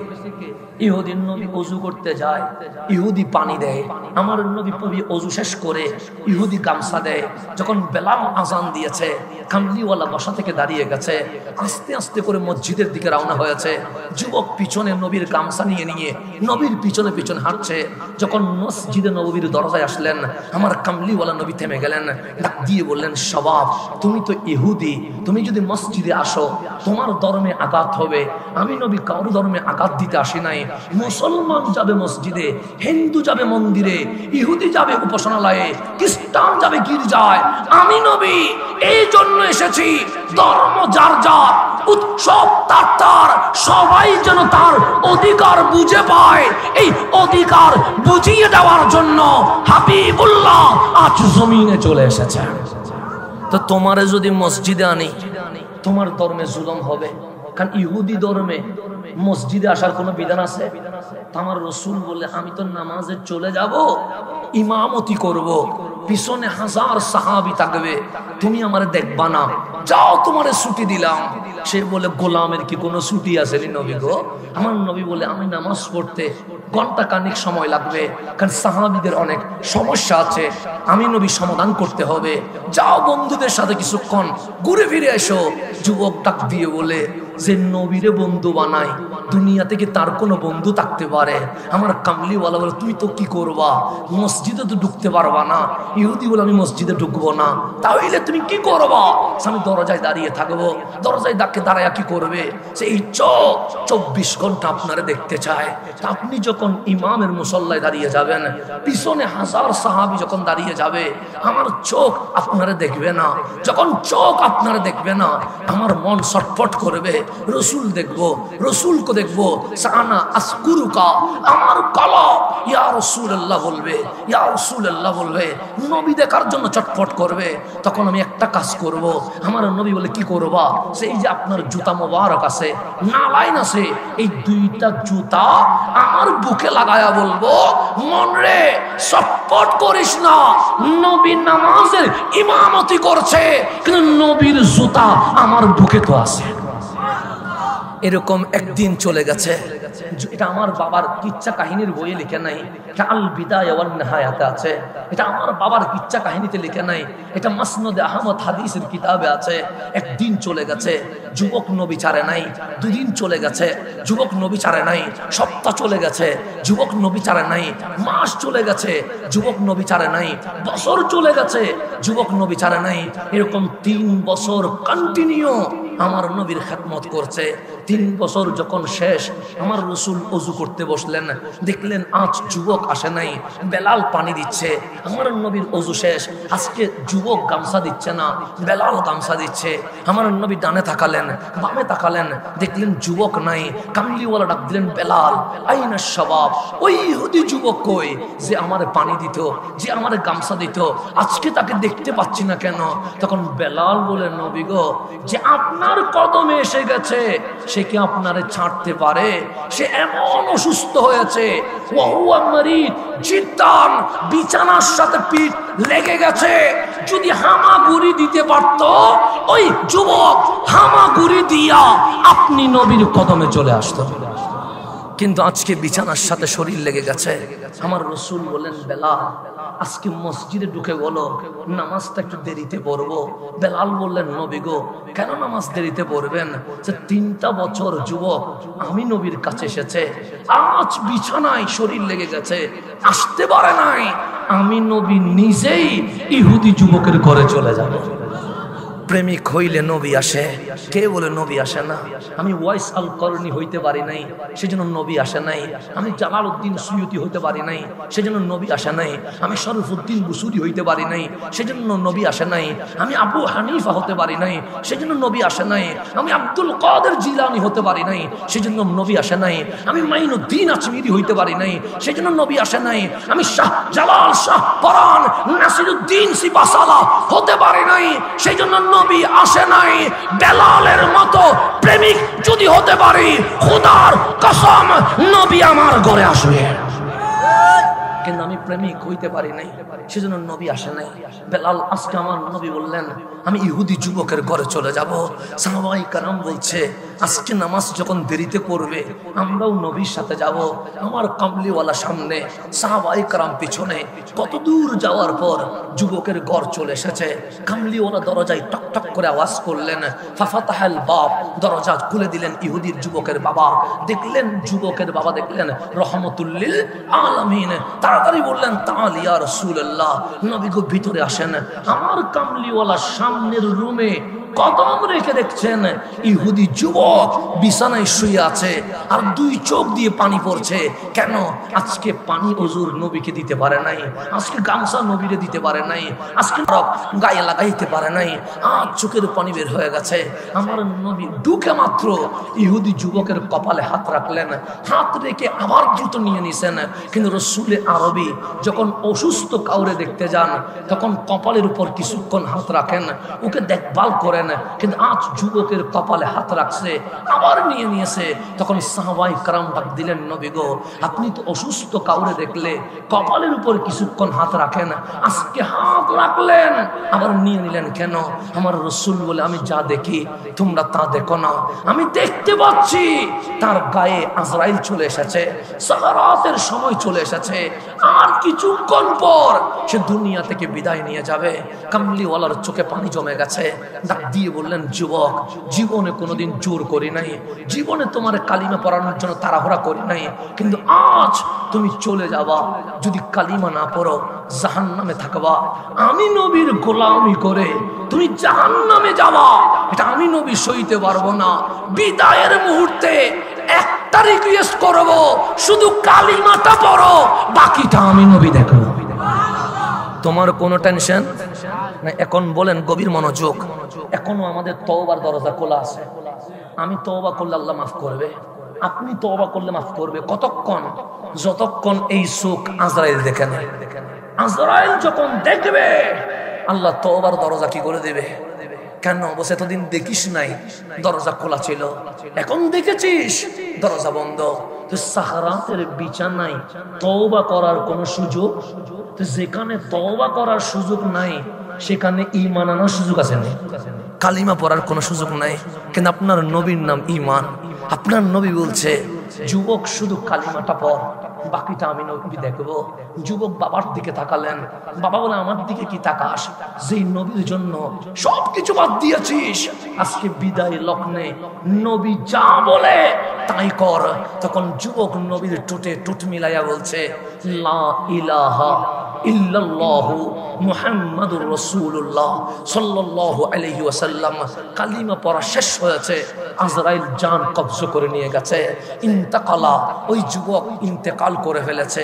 ইহুদির নবী ওযু করতে যায়, ইহুদি পানি দেয়, আমার নবী পবি ওযু শেষ করে ইহুদি গামছা দেয়। যখন বেলাল আজান দিয়েছে, কামলিওয়ালা বসা থেকে দাঁড়িয়ে গেছে, আস্তে আস্তে করে মসজিদের দিকে রওনা হয়েছে। যুবক পিছনে নবীর গামছা নিয়ে নিয়ে নবীর পিছনে পিছনে হাঁটছে। যখন মসজিদে নববীর দরজায় আসলেন, আমার কামলিওয়ালা নবী থেমে গেলেন, ডাক দিয়ে বললেন শাবাব, তুমি তো ইহুদি, তুমি যদি মসজিদে আসো তোমার ধর্মে আঘাত হবে। আমি নবী কারো ধর্মে আঘাত দিতে আসি নাই। মুসলমান যাবে মসজিদে, হিন্দু যাবে মন্দিরে, ইহুদি যাবে উপাসনালয়ে, খ্রিস্টান যাবে গির্জায়, আমি নবী এই জন্য এসেছি ধর্ম যার যার, উৎসব তার তার, সবাই যেন তার অধিকার বুঝে পায়। এই অধিকার বুঝিয়ে দেওয়ার জন্য হাবিবুল্লাহ আজ জমিনে চলে এসেছে। তো তোমারে যদি মসজিদে আনি তোমার ধর্মে জুলুম হবে, কারণ ইহুদি ধর্মে মসজিদে আসার কোনো বিধান আছে? আমার রসুল বলে আমি তো নামাজে চলে যাব, ইমামতি করব, পিছনে হাজার সাহাবী থাকবে, তুমি আমারে দেখবা না, যাও তোমারে ছুটি দিলাম। সে বলে গোলামের কি কোনো ছুটি আছে নবী গো? আমার নবী বলে আমি নামাজ পড়তে ঘন্টা খানিক সময় লাগবে, কারণ সাহাবীদের অনেক সমস্যা আছে, আমি নবী সমাধান করতে হবে, যাও বন্ধুদের সাথে কিছুক্ষণ ঘুরে ফিরে এসো। যুবক ডাক দিয়ে বলে যে নবীরে বন্ধু বানায় দুনিয়া থেকে তার কোনো বন্ধু থাকতে পারে? আমার কামলিওয়ালা বলে তুমি তো কি করবা, মসজিদে তো ঢুকতে পারবা না। ইহুদি বলে আমি মসজিদে ঢুকবো না, তাহলে তুমি কি করবা? আমি দরজায় দাঁড়িয়ে থাকবো। দরজায় দাঁড়ায় কি করবে? সেই 24 ঘন্টা আপনারা দেখতে চায়। আপনি যখন ইমামের মুসল্লায় দাঁড়িয়ে যাবেন, পিছনে হাজার সাহাবী যখন দাঁড়িয়ে যাবে, আমার চোখ আপনারা দেখবে না। যখন চোখ আপনারা দেখবে না, আমার মন ছটফট করবে। রসুল দেখবো, রসুলকে দেখবো, সানা আসকুরুকা, আমার কলব ইয়া রাসূলুল্লাহ বলবে, ইয়া রাসূলুল্লাহ বলবে, নবী দেখার জন্য চটপট করবে। তখন আমি একটা কাজ করব। আমার নবী বলে কি করবা? সেই যে আপনার জুতা মোবারক আছে, নালাইন আছে, এই দুইটা জুতা আমার বুকে লাগায়া বলবো মন রে চটপট করিস না, নবী নামাজের ইমামতি করছে, কিন্তু নবীর জুতা আমার বুকে তো আছে। এরকম একদিন চলে গেছে। এটা আমার বাবার কিচ্ছা কাহিনীর বইয়ে লিখে নাই, এটা আল বিদায়া ওয়ান নিহায়াতে আছে। এটা আমার বাবার কিচ্ছা কাহিনীতে লিখে নাই, এটা মাসনদে আহমদ হাদিসের কিতাবে আছে। একদিন চলে গেছে, যুবক নবী ছাড়ে নাই। দুদিন চলে গেছে, যুবক নবী ছাড়ে নাই। সপ্তাহ চলে গেছে, যুবক নবী ছাড়ে নাই। মাস চলে গেছে, যুবক নবী ছাড়ে নাই। বছর চলে গেছে, যুবক নবী ছাড়ে নাই। এরকম 3 বছর কন্টিনিউ আমার নবীর খেদমত করছে। 3 বছর যখন শেষ, আমার রসুল অজু করতে বসলেন, দেখলেন আজ যুবক আসে নাই, বেলাল পানি দিচ্ছে। আমার নবীর অজু শেষ, আজকে যুবক গামছা দিচ্ছে না, বেলাল গামছা দিচ্ছে। আমার নবী ডানে তাকালেন, বামে তাকালেন, দেখলেন যুবক নাই। কামলিওয়ালা ডাক দিলেন, বেলাল আইনা শাবাব, ওই ইহুদি যুবক কই যে আমারে পানি দিত, যে আমারে গামছা দিত, আজকে তাকে দেখতে পাচ্ছি না কেন? তখন বেলাল বলেন, নবী গো, যে আপনার কদমে এসে গেছে সে কি আপনারে ছাড়তে পারে? সে এমন অসুস্থ হয়েছে, ওয়াহুয়া মারিদ জিদ্দান, বিছানার সাথে পিঠ লেগে গেছে। যদি হামাগুড়ি দিতে পারতো ওই যুবক, হামাগুড়ি দিয়া আপনি নবীর কদমে চলে আসতো, কিন্তু আজকে বিছানার সাথে শরীর লেগে গেছে। আমার রসুল বলেন, বেলাল আজকে মসজিদে ঢুকে বলো নামাজটা একটু দেরিতে পড়বো। বেলাল বললেন, নবী গো, কেন নামাজ দেরিতে পড়বেন? যে 3টা বছর যুবক আমি নবীর কাছে এসেছে, আজ বিছানায় শরীর লেগে গেছে, আসতে পারে নাই, আমি নবী নিজেই ইহুদি যুবকের ঘরে চলে যাব। প্রেমিক হইলে নবী আসে, কে বলে নবী আসে না? আমি ওয়াইস আল করনি হইতে পারি নাই, সেজন্য নবী আসে নাই। আমি জালালউদ্দিন সুয়ুতি হইতে পারি নাই, সেজন্য নবী আসে নাই। আমি শরফুদ্দিন বুসুরি হইতে পারি নাই, সেজন্য নবী আসে নাই। আমি আবু হানিফা হতে পারি নাই, সেজন্য নবী আসে নাই। আমি আব্দুল কাদের জিলানী হতে পারি নাই, সেজন্য নবী আসে নাই। আমি মাইনুদ্দিন আজমিরি হইতে পারি নাই, সেজন্য নবী আসে নাই। আমি শাহ জালাল, শাহ পরান, নাসিরুদ্দিন সিপাসালা হতে পারি নাই, সেজন্য নবী আসে নাই। বেলালের মতো প্রেমিক যদি হতে পারি, খোদার কসম নবী আমার ঘরে আসবে। কিন্তু আমি প্রেমিক হইতে পারি নাই, সেজন্য নবী আসে নাই। বেলাল আজকে আমার নবী বললেন আমি ইহুদি যুবকের ঘরে চলে যাব। সাহাবায়ে কেরাম বলছে আজকে নামাজ যখন দেরিতে পড়বে আমরাও নবীর সাথে যাব। আমার কামলিওয়ালা সামনে, সাহাবায়ে কেরাম পিছনে। কত দূর যাওয়ার পর যুবকের ঘর চলে এসেছে। কামলিওয়ালা দরজায় টক টক করে আওয়াজ করলেন, ফাফাতাহাল বাব, দরজা খুলে দিলেন। ইহুদির যুবকের বাবা দেখলেন, যুবকের বাবা দেখলেন রহমতুল্লিল আলামিন। তাড়াতাড়ি বললেন, তাআল ইয়া রাসূলুল্লাহ, নবী গো ভিতরে আসেন। আমার কামলিওয়ালা সামনের রুমে কদম রেখে দেখছেন ইহুদি যুবক বিছানায় শুয়ে আছে, আর 2 চোখ দিয়ে পানি পড়ছে। কেন? আজকে পানি ওজুর নবীকে দিতে পারে নাই, আজকে গামছা নবীরে দিতে পারে নাই, আজকে গায়ে লাগাইতে পারে নাই, আর চোখের পানি বের হয়ে গেছে। আমার নবী ঢুকে মাত্র ইহুদি যুবকের কপালে হাত রাখলেন, হাত রেখে আবার দ্রুত নিয়ে নিছেন। কিন্তু রসুলে আরবি যখন অসুস্থ কাউরে দেখতে যান তখন কপালের উপর কিছুক্ষণ হাত রাখেন, ওকে দেখভাল করেন। কিন্তু আজ যুবকের কপালে হাত রাখছে, আবার নিয়ে নিয়েছে। তখন সাহাবায়ে কেরাম ডাক দিলেন, নবী গো, আপনি তো অসুস্থ কাউরে দেখলে কপালের উপর কিছুক্ষণ হাত রাখেন, আজকে হাত রাখলেন আবার নিয়ে নিলেন কেন? আমার রসুল বলে, আমি যা দেখি তোমরা তা দেখো না। আমি দেখতে পাচ্ছি তার গায়ে আজরাইল চলে এসেছে, সাকারাতের সময় চলে এসেছে, আর কিছুক্ষণ পর সে দুনিয়া থেকে বিদায় নিয়ে যাবে। কামলিওয়ালার চোখে পানি জমে গেছে। ডাক দিয়ে বললেন, যুবক, জীবনে কোনোদিন জোর করি নাই, জীবনে তোমার কালিমা পড়ানোর জন্য তাড়াহুড়া করি নাই, কিন্তু আজ তুমি চলে যাবা। যদি কালিমা না পড়ো জাহান্নামে থাকবা। আমি নবীর গোলামি করে তুমি জাহান্নামে যাবা, এটা আমি নবী সইতে পারবো না। বিদায়ের মুহূর্তে একটা রিকোয়েস্ট করব, শুধু কালিমাটা পড়ো, বাকিটা আমি নবী দেখব। তোমার কোনো টেনশন না। এখন বলেন গভীর মনোযোগ, এখনো আমাদের তওবার দরজা খোলা আছে। আমি তওবা করলে আল্লাহ মাফ করবে, আপনি তওবা করলে মাফ করবে। কতক্ষণ? যতক্ষণ এই চোখ আজরাইল দেখে না। আজরাইল যখন দেখবে আল্লাহ তওবার দরজা কি করে দেবে? কেন? বসে এতদিন দেখিস নাই, দরজা খোলা ছিল, এখন দেখেছিস দরজা বন্ধ। তো সাকারাতের বিছানায় তওবা করার কোন সুযোগ? তো যেখানে তওবা করার সুযোগ নাই সেখানে ঈমান আনার সুযোগ আছে না? কালিমা পড়ার কোনো সুযোগ নাই। কিন্তু আপনার নবীর নাম ঈমান। আপনার নবী বলছে, যুবক শুধু কালিমাটা পড়, বাকিটা আমি নবী দেখবো। যুবক বাবার দিকে তাকালেন। বাবা বলে, আমার দিকে কি তাকাস? যেই নবীর জন্য সবকিছু বাদ দিয়েছিস, আজকে বিদায় লগ্নে নবী যা বলে তাই কর। তখন যুবক নবীর ঠোঁটে ঠোঁট মিলাইয়া বলছে, লা ইলাহা ইল্লাল্লাহু মুহাম্মাদুর রাসূলুল্লাহ সাল্লাল্লাহু আলাইহি ওয়াসাল্লাম কালিমা পড়া শেষ হয়েছে, আজরাইল জান কবজা করে নিয়ে গেছে। ইন্তাকালা, ওই যুবক ইন্তেকাল করে ফেলেছে।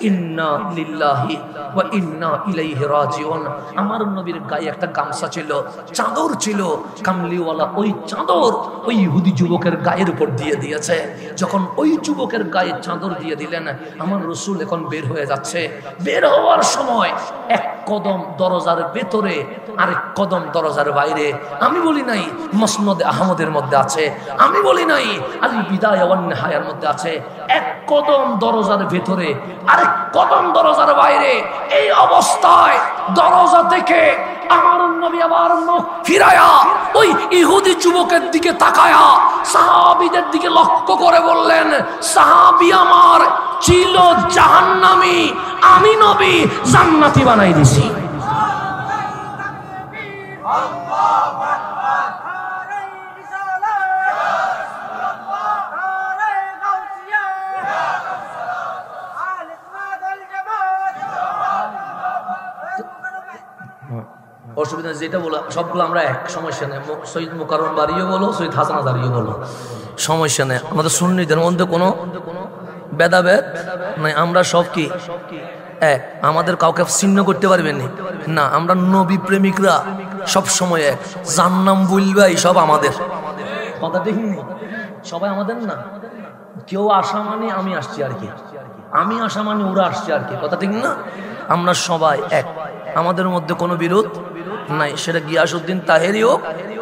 ইন্না লিল্লাহি ওয়া ইন্না ইলাইহি রাজিউন। আমার নবীর গায়ে একটা গামছা ছিল, চাদর ছিল কামলিওয়ালা, ওই চাদর ওই ইহুদি যুবকের গায়ের উপর দিয়ে দিয়েছে। যখন ওই যুবকের গায়ে চাদর দিয়ে দিলেন, আমার রাসূল এখন বের হয়ে যাচ্ছে। বের হওয়ার সময় এক কদম দরজার ভেতরে, আরেক কদম দরজার বাইরে। আমি বলি নাই মুসনাদ আহমদের মধ্যে আছে, আমি বলি নাই আল বিদায়া ওয়ান নিহায়ার মধ্যে আছে। এক কদম দরজার ভেতরে, আরেক কদম দরজার বাইরে। এই অবস্থায় দরজা থেকে আমার নবী আবার মুখ ফিরায়া ওই ইহুদি যুবকের দিকে তাকায়া সাহাবীদের দিকে লক্ষ্য করে বললেন, সাহাবী আমার ছিল জাহান্নামী, আমি নবী জান্নাতি বানাই দিছি। অসুবিধা যেটা বলো সবগুলো আমরা এক, সমস্যা নেই। শহীদ মুকাররম বাড়িও বলো, শহীদ হাসান আজারিও বলো, সমস্যা নেই। আমাদের সুন্নিদের মধ্যে কোনো ভেদাভেদ নাই, আমরা সব কি এক। আমাদের কাউকে চিহ্ন করতে পারবেন না। আমরা নবী প্রেমিকরা সব সময় এক। জান্নাম বলবাই সব আমাদের কথা দেখিনি, সবাই আমাদের না। কেউ আসা মানে আমি আসছি আর কি, আমি আসা মানে ওরা আসছে আর কি, কথা ঠিক না? আমরা সবাই এক, আমাদের মধ্যে কোনো বিরোধ নাই। সেটা গিয়াসউদ্দিন তাহেরি হোক,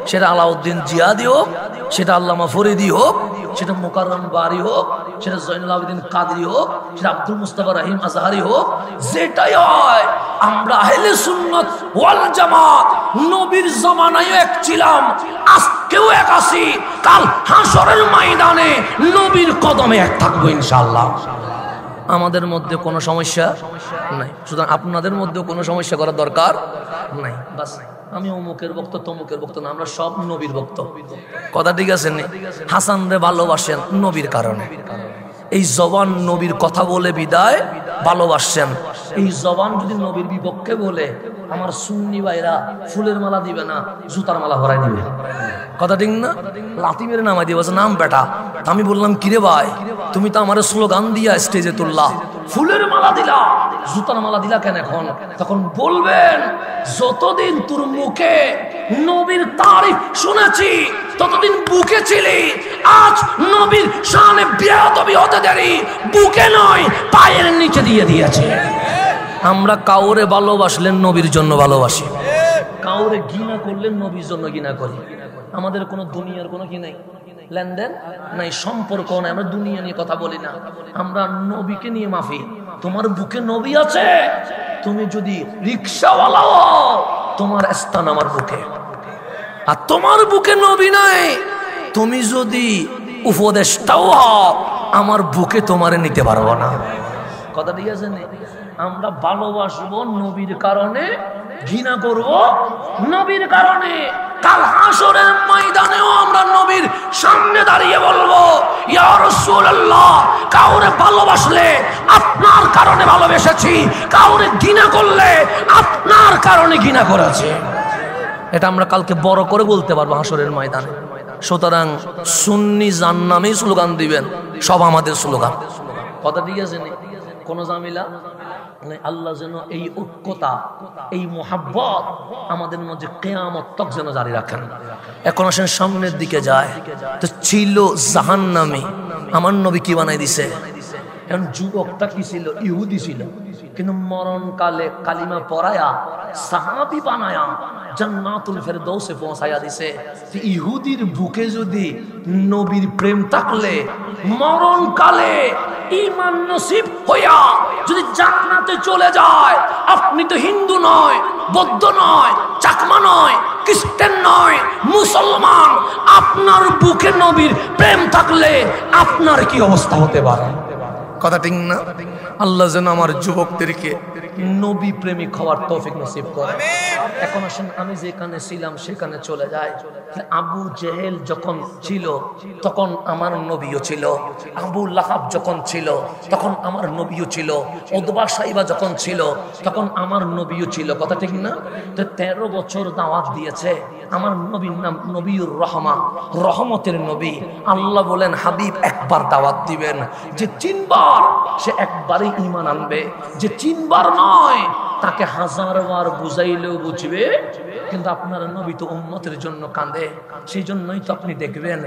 সেটা আলাউদ্দিন জিয়াদি হোক, সেটা আল্লামা ফরিদি হোক, সেটা মুকাররম বারি হোক, সেটা জয়নুল আবেদিন কাদরি হোক, সেটা আব্দুল মুস্তাফা রহিম আজহারি হোক, যেটাই হয় আমরা আহলে সুন্নাত ওয়াল জামাত নবীর জামানায় এক ছিলাম, আজকেও এক আছি, কাল হাশরের ময়দানে নবীর কদমে এক থাকবো ইনশাআল্লাহ। আমাদের মধ্যে কোনো সমস্যা নাই, সুতরাং আপনাদের মধ্যেও কোনো সমস্যা করার দরকার নাই। বাস আমি অমুকের ভক্ত তমুকের ভক্ত না, আমরা সব নবীর ভক্ত, কথা ঠিক আছে? হাসান রে ভালোবাসেন নবীর কারণে, এই জবান নবীর কথা বলে বিদায় ভালোবাসছেন। এই জবান যদি নবীর বিপক্ষে বলে, আমার সুন্নি ভাইরা ফুলের মালা দিবে না, জুতার মালা ভরাই দিবে, কথা ঠিক না? লাথি মেরে নামাই দিয়ে বলছে নাম বেটা। আমি বললাম কিরে ভাই, তুমি তো আমার স্লোগান দিয়া স্টেজে তুললা, ফুলের মালা দিলা, জুতার মালা দিলা কেন এখন? তখন বলবেন যতদিন তোর মুখে নবীর তারিফ শুনেছি ততদিন বুকে ছিলি, আজ নবীর শানে বেয়াদবি হতে দেরি, বুকে নয় পায়ের নিচে দিয়ে দিয়েছে। আমরা কাউরে ভালোবাসলেন নবীর জন্য ভালোবাসি, কাউরে ঘৃণা করলেন নবীর জন্য ঘৃণা করি। আমাদের কোনো দুনিয়ার কোনো কি নাই, লেনদেন নাই, সম্পর্ক নাই, আমরা দুনিয়া নিয়ে কথা বলি না, আমরা নবীকে নিয়ে মাফি। তোমার বুকে নবী আছে, তুমি যদি রিক্সাওয়ালা হও তোমার স্থান আমার বুকে, আর তোমার বুকে নবী নাই, তুমি যদি উপদেষ্টাও হও আমার বুকে তোমারে নিতে পারবো না, কথা ঠিক আছে? আমরা ভালোবাসবো নবীর কারণে, ঘৃণা করব নবীর কারণে। কাল হাশরের ময়দানেও আমরা নবীর সামনে দাঁড়িয়ে বলবো ইয়া রাসূলুল্লাহ, কাউরে ভালোবাসলে আপনার কারণে ভালোবেসেছি, কাউরে ঘৃণা করলে আপনার কারণে ঘৃণা করেছে। এটা আমরা কালকে বড় করে বলতে পারবো হাশরের ময়দানে। সুতরাং সুন্নি জান্নামী স্লোগান দিবেন, সব আমাদের স্লোগান, কথা ঠিক আছে? কোন জামিলা আল্লাহ যেন এই ঐক্যতা, এই মোহাব্বত আমাদের মধ্যে কিয়ামত তক যেন জারি রাখেন। এখন আসেন সামনের দিকে যায়। তো ছিল জাহান্নামী, আমার নবী কি বানাই দিছে? এখন যুবকটা কি ছিল? ইহুদি ছিল, কিন্তু মরণকালে কালিমা পড়ায়া সাহাবী বানায়া জান্নাতুল ফেরদৌসে পৌঁছায়া দিছে। ইহুদির বুকে যদি নবীর প্রেম থাকলে মরণকালে ঈমান নসিব হইয়া যদি জান্নাতে চলে যায়, আপনি তো হিন্দু নয়, বৌদ্ধ নয়, চাকমা নয়, খ্রিস্টান নয়, মুসলমান, আপনার বুকে নবীর প্রেম থাকলে আপনার কি অবস্থা হতে পারে, কথা ঠিক না? আল্লাহ যেন আমার যুবকদেরকে নবী প্রেমিক হওয়ার তৌফিক নসিব করে। এখন আসেন আমি যেখানে ছিলাম সেখানে চলে যাই। আবু জেহেল যখন ছিল তখন আমার নবীও ছিল, আবু লাহাব যখন ছিল তখন আমার নবীও ছিল, উতবা সাইবা যখন ছিল তখন আমার নবীও ছিল। কথা ঠিক না? তো 13 বছর দাওয়াত দিয়েছে। আমার নবীর নাম নবীউর রহমা, রহমতের নবী। আল্লাহ বলেন হাবিব একবার দাওয়াত দিবেন, যে 3 বার সে একবারই ঈমান আনবে, যে 3 বার নয় তাকে 1000 বার বুঝাইলেও বুঝবে। কিন্তু আপনার নবী তো উম্মতের জন্য কাঁদে, সেই জন্যই তো আপনি দেখবেন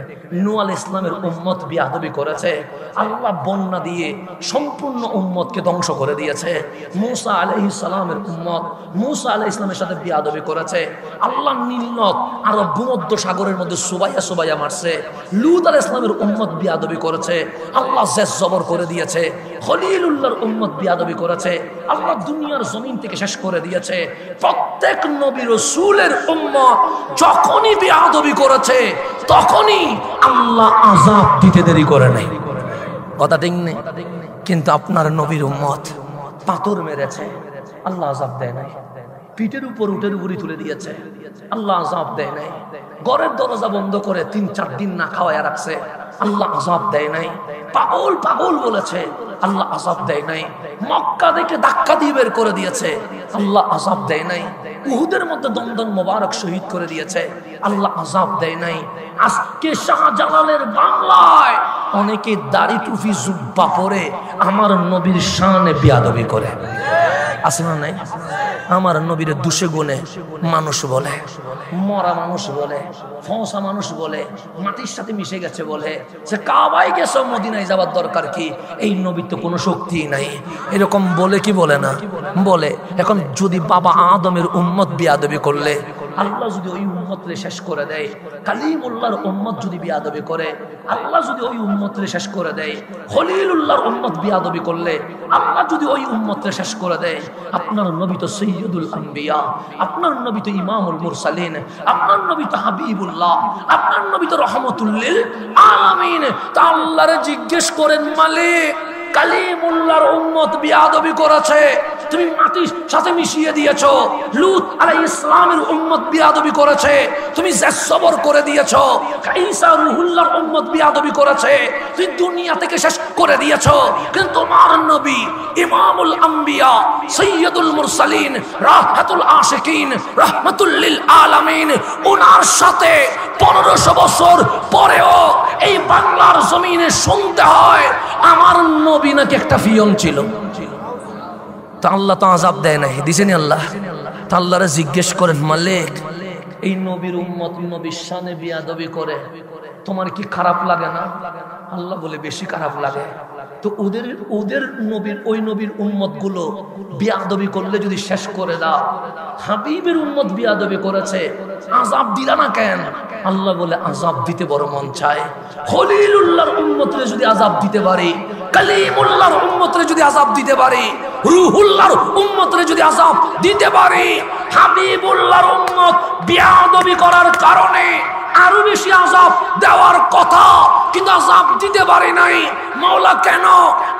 নূহ আলাইহিস ইসলামের উম্মত বিয়াদবি করেছে, আল্লাহ বন্যা দিয়ে সম্পূর্ণ উম্মতকে ধ্বংস করে দিয়েছে। মূসা আলাইহিস সালামের উম্মত মূসা আলাইহিস ইসলামের সাথে বিয়াদবি করেছে, আল্লাহ নীলনদ আর ভূমধ্য সাগরের মধ্যে সুবাইয়া মারছে। লূত আলাইহিস ইসলামের উম্মত বিয়াদবি করেছে, আল্লাহ জেজ জবর করে দিয়েছে। খলিলুল্লাহর উম্মত বিয়াদবি করেছে, আল্লাহ দুনিয়ার জমিন থেকে শেষ করে দিয়েছে। প্রত্যেক নবী রাসূলের উম্মত যখনই বিয়াদবি করেছে তখনই আল্লাহ আযাব দিতে দেরি করে নাই। কথা ঠিক নেই? কিন্তু আপনার নবীর উম্মত পাথর মেরেছে, আল্লাহ আযাব দেয় নাই। পিঠের উপর উটের উপরই তুলে দিয়েছে, আল্লাহ আযাব দেয় নাই। ঘরের দরজা বন্ধ করে 3-4 দিন না খাওয়ায় রাখছে, আল্লাহ আযাব দেয় নাই। পাগল পাগল বলেছে, আল্লাহ আযাব দেয় নাই। মক্কা থেকে ধাক্কা দিয়ে বের করে দিয়েছে, আল্লাহ আযাব দেয় নাই। উহুদের মধ্যে দমদম মোবারক শহীদ করে দিয়েছে, আল্লাহ আযাব দেয় নাই। আজকে শাহজালালের বাংলায় অনেকে দাড়ি টুপি জুব্বা পরে আমার নবীর শানে বিয়াদবি করে, আছে না নাই? আমার নবীর দুষে গুণে মানুষ বলে, মরা মানুষ বলে, ফসা মানুষ বলে, মাটির সাথে মিশে গেছে বলে, সে কাবায় গেছে, মদিনায় যাবার দরকার কি? এই নবীর তো কোনো শক্তি নাই, এরকম বলে কি বলে না? বলে। এখন যদি বাবা আদমের উম্মত বিয়াদবি করলে আল্লাহ যদি ওই উম্মতরে শেষ করে দেয়, কালিমুল্লাহর উম্মত যদি বিয়াদবি করে আল্লাহ যদি ওই উম্মতরে শেষ করে দেয়, খলিলুল্লাহর উম্মত বিয়াদবি করলে আল্লাহ যদি ওই উম্মতরে শেষ করে দেয়, আপনার নবী তো সাইয়্যিদুল আম্বিয়া, আপনার নবী তো ইমামুল মুরসালিন, আপনার নবী তো হাবিবুল্লাহ, আপনার নবী তো রহমতুল লিল আলামিন। তা আল্লাহরে জিজ্ঞেস করেন, মালিক কালিমুল্লাহর উম্মত বিয়াদবি করেছে, তুমি মাটির সাথে মিশিয়ে দিয়েছো। লূত আলাইহিস সালামের উম্মত বিয়াদবি করেছে, তুমি জেসবর করে দিয়েছো। ঈসা রূহুল্লাহর উম্মত বিয়াদবি করেছে, তুমি দুনিয়া থেকে শেষ করে দিয়েছো। কিন্তু তোমার নবী ইমামুল আম্বিয়া, সাইয়্যিদুল মুরসালিন, রাহমাতুল আশিকিন, রাহমাতুল লিল আলামিন, ওনার সাথে 1500 বছর পরেও এই বাংলার জমিনে শুনতে হয় আমার নবী নাকি একটা ফিয়ন ছিল। তা আল্লাহ তো আযাব দেয় নাই, দিছেনি আল্লাহ? তা আল্লাহরে জিজ্ঞেস করেন, মালিক এই নবীর উম্মত নবীর শানে বিয়াদবি করে, তোমার কি খারাপ লাগে না? আল্লাহ বলে বেশি খারাপ লাগে। তো ওদের নবীর ওই নবীর উম্মত গুলো বিয়াদবি করলে যদি শেষ করে দাও, হাবিবের উম্মত বিয়াদবি করেছে, আযাব দিলা না কেন? আল্লাহ বলে আযাব দিতে বড় মন চায়। খলিলুল্লাহর উম্মতরে যদি আযাব দিতে পারি, কালিমুল্লাহর উম্মতরে যদি আযাব দিতে পারি, রূহুল্লাহর উম্মতরে যদি আযাব দিতে পারি, হাবিবুল্লাহর উম্মত বিয়াদবি করার কারণে আরো বেশি আযাব দেওয়ার কথা, কিন্তু আযাব দিতে পারি নাই। মাওলা কেন?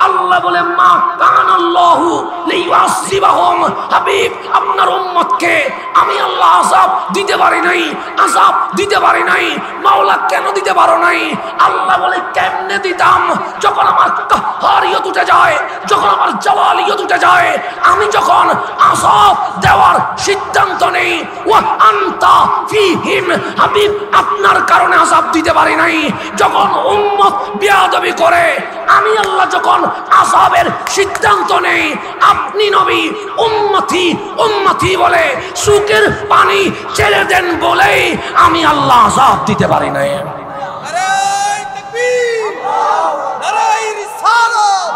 আল্লাহ বলে মা কানাল্লাহু লিইউআযিবাহুম, হাবিব আপনার উম্মতকে আমি আল্লাহ আযাব দিতে পারি নাই, আযাব দিতে পারি নাই। মাওলা কেন দিতে পারো নাই? আল্লাহ বলে কেমনে দিতাম? যখন আমার কাহ্হারিয়ত উঠে যায়, যখন আমার জালালিয়ত উঠে যায়, আমি যখন আযাব দেওয়ার সিদ্ধান্ত নেই, ওয়া আনতা ফীহিম, হাবিব আপনার কারণে আযাব দিতে পারি নাই। যখন উম্মত বিয়াদবি করে, আমি আল্লাহ যখন আযাবের সিদ্ধান্ত নেই, আপনি নবী উম্মতি উম্মতি বলে সুকের পানি ছেড়ে দেন বলে আমি আল্লাহ আযাব দিতে পারি নাই। নারায়ে তাকবীর, নারায়ে রিসালাত,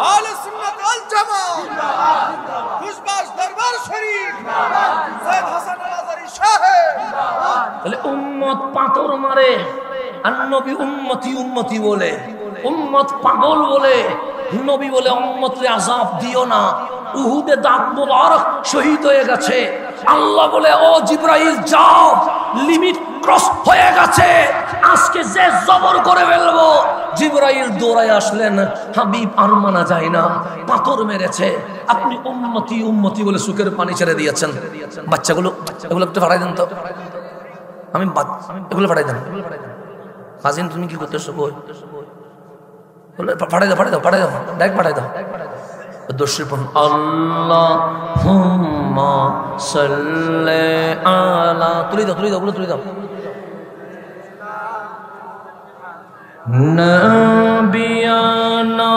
আহলে সুন্নাত ওয়াল জামাত, খুশবাশ দরবার শরীফ, সৈয়দ হাসান আল-আযহারী সাহেব। তাহলে উম্মত পাথর মারে আর নবী উম্মতি উম্মতি বলে, উম্মত পাগল বলে, নবী বলে উম্মতরে আযাব দিও না। উহুদে দাঁত মোবারক শহীদ হয়ে গেছে, আল্লাহ বলে ও জিবরাইল যাও, লিমিট ক্রস হয়ে গেছে, আজকে যে জবর করে ফেলবো, জিবরাইল দৌড়ায় আসলেন, হাবিব আর মানা যায় না, পাথর মেরেছে, আপনি উম্মতি উম্মতি বলে সুখের পানি ছেড়ে দিয়েছেন। বাচ্চাগুলো এগুলো একটু ফাটাই দেন তো, আমি এগুলো ফাটাই দেন। কাজিন তুমি কি করতেছো? ফাটাই দাও, ফাটাই দাও, ফাটাই দাও, ডাইরেক্ট ফাটাই দাও। দর্শন আল্লাহুম্মা সাল্লি আলা, তুলি দাও, তুলি দাও, ওগুলো তুলি দাও। নবিয়ানা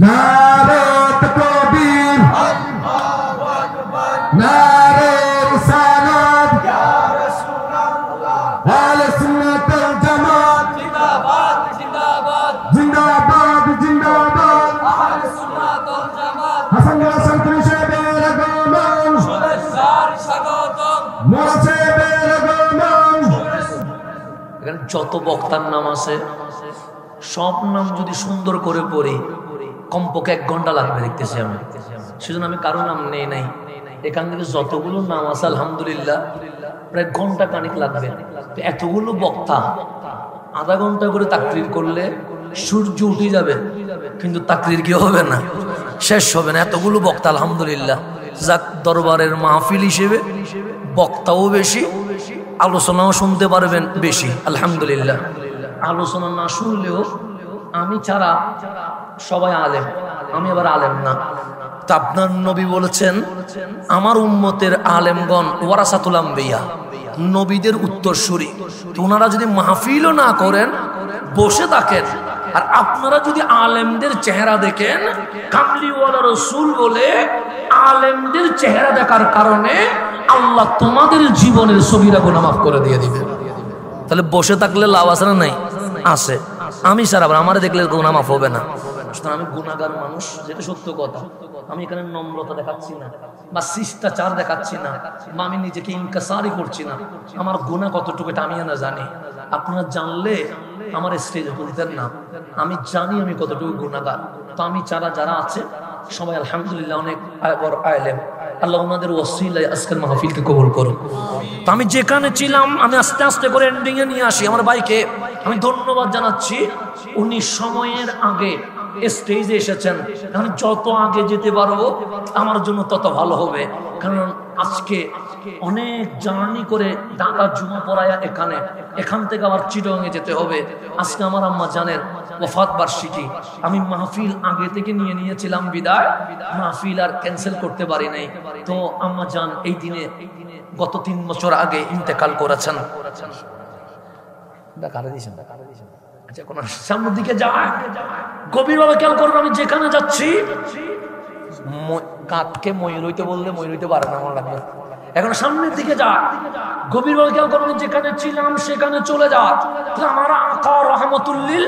নারে তাকবীর, আল্লাহু আকবার, নারে রিসালাত, ইয়া রাসূলুল্লাহ, আহলে সুন্নাত ওয়াল জামাত জিন্দাবাদ জিন্দাবাদ জিন্দাবাদ জিন্দাবাদ, আহলে সুন্নাত ওয়াল জামাত। হাসান হাসান সাহেবের আগমন, শুভেচ্ছার স্বাগতম, মোরা সাহেবের আগমন। এখানে যত বক্তার নাম আছে সব নাম যদি সুন্দর করে পড়ি কমপক্ষে 1 ঘন্টা লাগবে দেখতেছি আমি। সেজন্য আমি কারো নাম নেই নাই। এখান থেকে যতগুলো নাম আছে আলহামদুলিল্লাহ প্রায় ঘন্টা খানিক লাগবে। তো এতগুলো বক্তা আধা ঘন্টা করে তাকরির করলে সূর্য উঠে যাবে, কিন্তু তাকরির কি হবে না, শেষ হবে না। এতগুলো বক্তা আলহামদুলিল্লাহ, যাক দরবারের মাহফিল হিসেবে বক্তাও বেশি, আলোচনাও শুনতে পারবেন বেশি আলহামদুলিল্লাহ। আলোচনা না শুনলেও আমি ছাড়া সবাই আলেম, আমি আবার আলেম না। তা আপনার নবী বলেছেন আমার উম্মতের আলেমগণ ওয়ারাসাতুল আম্বিয়া, নবীদের উত্তরসূরি। তো ওনারা যদি মাহফিলও না করেন, বসে থাকেন, আর আপনারা যদি আলেমদের চেহারা দেখেন, কামলিওয়ালা রসুল বলে আলেমদের চেহারা দেখার কারণে আল্লাহ তোমাদের জীবনের সগীরা গুনাহ মাফ করে দিয়ে দিবে। তাহলে বসে থাকলে লাভ আছে না নাই? আছে। আমি সারা আমার দেখলে গুনাহ মাফ হবে না। আমি গুনাহগার মানুষ, যেটা সত্য কথা। আমি এখানে নম্রতা দেখাচ্ছি না বা শিষ্টাচার দেখাচ্ছি না বা আমি নিজেকে ইনকাসারি করছি না। আমার গুনাহ কতটুকু এটা আমি না জানি। আপনারা জানলে আমার স্টেজে তুলতেন না। আমি জানি আমি কতটুকু গুনাহগার। তো আমি ছাড়া যারা আছে সবাই আলহামদুলিল্লাহ অনেক বড় আলেম। আল্লাহ ওনাদের ওসিলায় আজকের মাহফিলকে কবুল করুন। তো আমি যেখানে ছিলাম আমি আস্তে আস্তে করে এন্ডিং এ নিয়ে আসি। আমার ভাইকে আমি ধন্যবাদ জানাচ্ছি, উনি সময়ের আগে স্টেজে এসেছেন। কারণ যত আগে যেতে পারবো আমার জন্য তত ভালো হবে। কারণ আজকে অনেক জার্নি করে ঢাকা জুমা পড়ায়া এখান থেকে আবার চিটগাঁয়ে যেতে হবে। আজকে আমার আম্মা জানের ওয়াফাত বার্ষিকী। আমি মাহফিল আগে থেকে নিয়ে নিয়েছিলাম বিদায়, মাহফিল আর ক্যান্সেল করতে পারি নাই। তো আম্মা জান এই দিনে গত 3 বছর আগে ইন্তেকাল করেছেন। আচ্ছা, কোন সামনের দিকে যায় গভীরভাবে খেয়াল করবো। আমি যেখানে যাচ্ছি কাককে ময়ূর হইতে বললে ময়ূর হইতে পারে না, আমার লাগবে। এখন সামনের দিকে যা, গভীরভাবে খেয়াল করবো। যেখানে ছিলাম সেখানে চলে যা। আমার আকা রহমতুল্লিল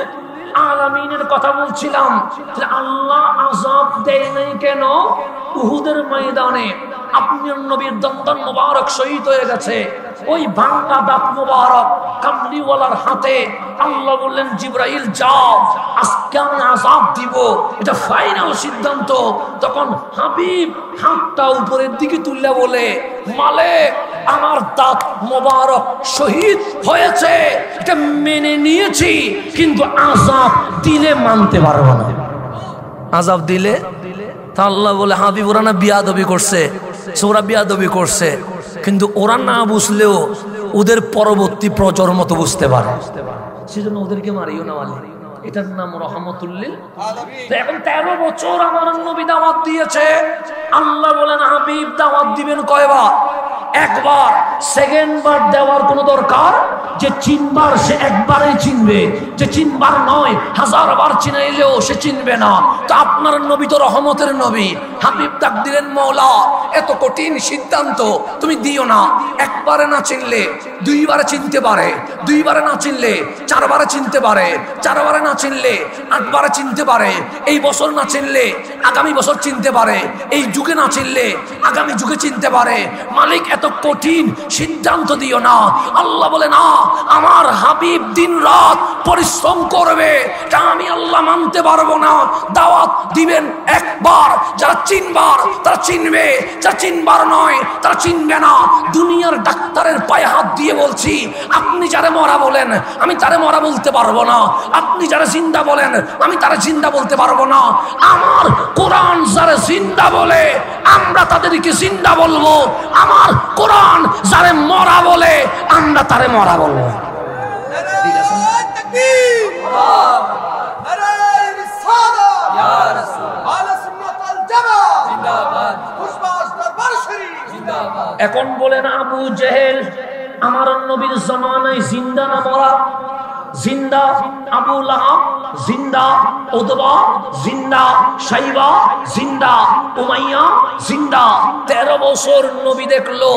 আলামিনের কথা বলছিলাম। আল্লাহ আযাব দেয় নাই কেন? উহুদের ময়দানে আপনার নবীর দন্দন মোবারক শহীদ হয়ে গেছে। ওই ভাঙা দাঁত মোবারক কামলিওয়ালার হাতে আল্লাহ বললেন, জিবরাইল যাও, আজকে আমি আযাব দিব, এটা ফাইনাল সিদ্ধান্ত। তখন হাবিব হাতটা উপরের দিকে তুললে বলে, মালিক আমার দাঁত মোবারক শহীদ হয়েছে, এটা মেনে নিয়েছি, কিন্তু আযাব দিলে মানতে পারবো না। আযাব দিলে তা আল্লাহ বলে, হাবিব ওরা না বিয়াদবি করছে, ওরা বিয়াদবি করছে, কিন্তু ওরা না বুঝলেও ওদের পরবর্তী প্রজন্ম তো বুঝতে পারে, সেজন্য ওদেরকে মারিও না। মালি এটার নাম রহমতুল্লিল আলামিন। এখন 13 বছর আমার নবী দাওয়াত দিয়েছে। আল্লাহ বলেন, হাবিব দাওয়াত দিবেন কয়বার? একবার। সেকেন্ড বার দেওয়ার কোনো দরকার? যে চিনবার সে একবারই চিনবে, যে চিনবার নয় 1000 বার চিনাইলেও সে চিনবে না। তো আপনার নবী তো রহমতের নবী। হাবিব ডাক দিলেন, মওলা এত কঠিন সিদ্ধান্ত তুমি দিও না। একবারে না চিনলে 2 বারে চিনতে পারে, 2 বারে না চিনলে 4 বারে চিনতে পারে, 4 বারে না চিনলে 8 বারে চিনতে পারে, এই বছর না চিনলে আগামী বছর চিনতে পারে, এই যুগে না চিনলে আগামী যুগে চিনতে পারে। মালিক এত কঠিন সিদ্ধান্ত দিও না। আল্লাহ বলে, না, আমার হাবিব দিন রাত পরিশ্রম করবে, তা আমি আল্লাহ মানতে পারবো না। দাওয়াত দিবেন একবার, যারা চিনবার তারা চিনবে, যারা চিনবার নয় তারা চিনবে না। দুনিয়ার ডাক্তারের পায়ে হাত দিয়ে বলছি, আপনি যারা মরা বলেন আমি তারে মরা বলতে পারবো না, আপনি যারা জিন্দা বলেন আমি তারা জিন্দা বলতে পারবো না। আমার কোরআন যারা জিন্দা বলে আমরা তাদেরকে জিন্দা বলবো, আমার কোরআন যারা মরা বলে আমরা তারে মরা বলবো। ঠিক আছে? এখন বলেন আবু জেহেল আমার নবীর জামানায় জিন্দা না মরা? জিন্দা। আবু লাহাব জিন্দা, উতবা জিন্দা, শাইবা জিন্দা, উমাইয়া জিন্দা। 13 বছর নবী দেখলো,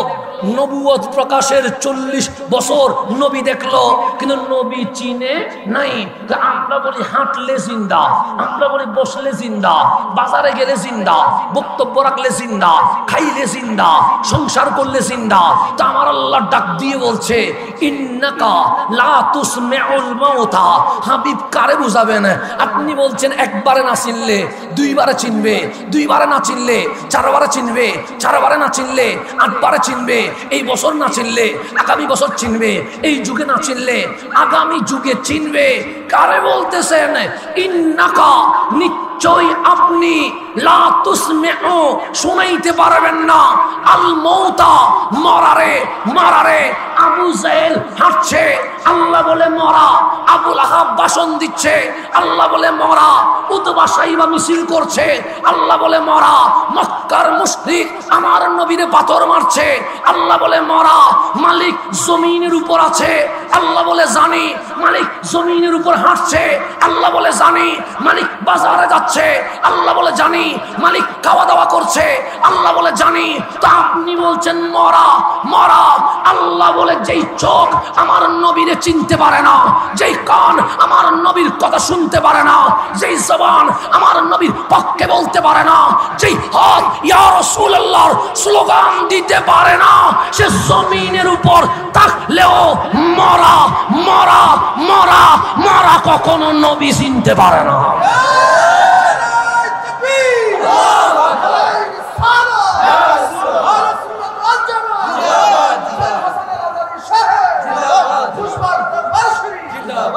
নবুয়ত প্রকাশের 40 বছর নবী দেখলো, কিন্তু নবী চিনে নাই। আমরা বলি হাঁটলে জিন্দা, আমরা বলি বসলে জিন্দা, বাজারে গেলে জিন্দা, বক্তব্য রাখলে জিন্দা, খাইলে জিন্দা, সংসার করলে জিন্দা। তো আমার আল্লাহ ডাক দিয়ে বলছে ইন্নাকা লা তুসমিউল মাউতা। হাবিব কারে বুঝাবেন? আপনি বলছেন একবারে না চিনলে 2 বারে চিনবে, 2 বারে না চিনলে 4 বারে চিনবে, 4 বারে না চিনলে 8 বারে চিনবে। এই বছর না চিনলে আগামী বছর চিনবে, এই যুগে না চিনলে আগামী যুগে চিনবে। কারে বলতেছেন? ইন্নাকা নিশ্চয় আপনি লা তুসমিউ শুনাইতে পারবেন না আল মৌতা মরারে। মরারে আবু জেহেল হাঁটছে, আল্লাহ বলে মরা। আবু লাহাব ভাষণ দিচ্ছে, আল্লাহ বলে মরা। উতবা সাইবা মিছিল করছে, আল্লাহ বলে মরা। মক্কার মুশরিক আমার নবীরে পাথর মারছে, আল্লাহ বলে মরা। মালিক জমিনের উপর আছে, আল্লাহ বলে জানি। মালিক জমিনের উপর হাঁটছে, আল্লাহ বলে জানি। মালিক বাজারে যাচ্ছে, আল্লাহ বলে জানি। মালিক খাওয়া দাওয়া করছে, আল্লাহ বলে জানি। তা আপনি বলছেন মরা মরা। আল্লাহ বলে যেই চোখ আমার নবীরে চিনতে পারে না, যেই কান আমার নবীর কথা শুনতে পারে না, যেই জবান আমার নবীর পক্ষে বলতে পারে না, যেই হাত ইয়া রাসূলুল্লাহর স্লোগান দিতে পারে না, সে জমিনের উপর থাকলেও মরা মরা মরা মরা কখনো নবী চিনতে পারে না।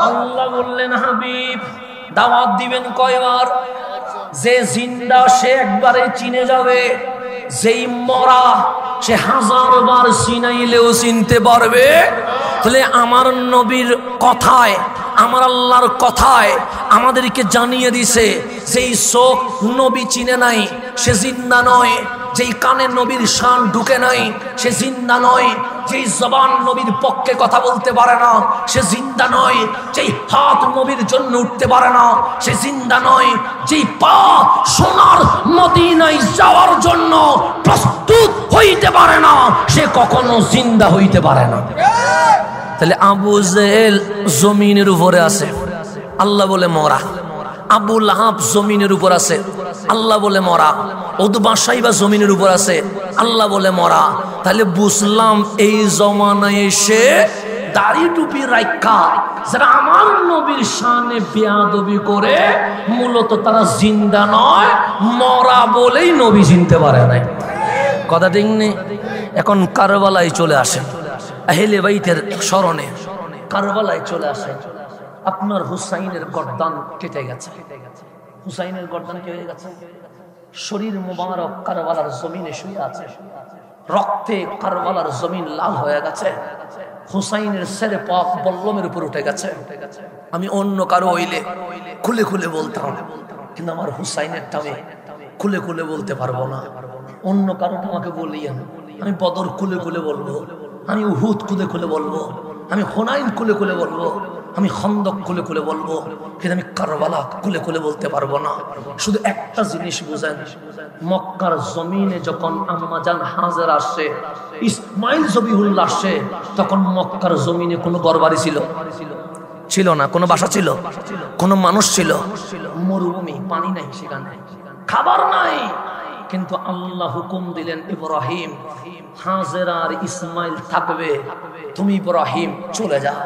আল্লাহ বললেন হাবিব দাওয়াত দিবেন কয়বার? যে জিন্দা সে একবারে চিনে যাবে, যেই মরা সে 1000 বার চিনাইলেও চিনতে পারবে। তাহলে আমার নবীর কথায়, আমার আল্লাহর কথায় আমাদেরকে জানিয়ে দিছে যেই চোখ নবী চিনে নাই সে জিন্দা নয়, যেই কানে নবীর শান ঢুকে নাই সে জিন্দা নয়, যেই জবান নবীর পক্ষে কথা বলতে পারে না সে জিন্দা নয়, যেই হাত নবীর জন্য উঠতে পারে না সে জিন্দা নয়, যেই পা সোনার মদিনায় যাওয়ার জন্য প্রস্তুত হইতে পারে না সে কখনো জিন্দা হইতে পারে না। তাহলে আবু জেহেল জমিনের উপরে আছে, আল্লাহ বলে মরা। আবু লাহাব জমিনের উপর আছে, আল্লাহ বলে মরা। উতবা সাইবা জমিনের উপর আছে, আল্লাহ বলে মরা। তাহলে বুঝলাম এই জমানায় এসে দাড়ি টুপি রাখা যারা আমার নবীর শানে বেয়াদবি করে মূলত তারা জিন্দা নয়, মরা বলেই নবী চিনতে পারে নাই। কথা ঠিক নেই? এখন কারবালায় চলে আসে, আহলে বাইতের স্মরণে কারবালায় চলে আসে। আপনার হুসাইনের গর্দান কেটে গেছে, হুসাইনের গর্দান কেটে গেছে, শরীর মুবারক কারবালার জমিনে শুয়ে আছে, রক্তে কারবালার জমিন লাল হয়ে গেছে, হুসাইনের ছেলে পাক বল্লমের উপর উঠে গেছে। আমি অন্য কারো হইলে খুলে খুলে বলতাম, কিন্তু আমার হুসাইনের টামে খুলে খুলে বলতে পারবো না। অন্য কারো আমাকে বলিয়েন, আমি বদর খুলে খুলে বলবো, আমি উহুদ খুলে খুলে বলবো, আমি হুনাইন খুলে খুলে বলবো, আমি খন্দক খুলে খুলে বলবো, কিন্তু আমি কারবালা খুলে খুলে বলতে পারবো না। শুধু একটা জিনিস বুঝেন, মক্কার জমিনে যখন আম্মা জান হাজেরা আসছে, ইসমাইল জবিহুল্লাহ আসছে, তখন মক্কার জমিনে কোনো ঘরবাড়ি ছিল না, কোনো বাসা ছিল, কোনো মানুষ ছিল, মরুভূমি, পানি নাই, সেখানে খাবার নাই, কিন্তু আল্লাহ হুকুম দিলেন, ইব্রাহিম হাজেরা আর ইসমাইল থাকবে, তুমি ইব্রাহিম চলে যাও।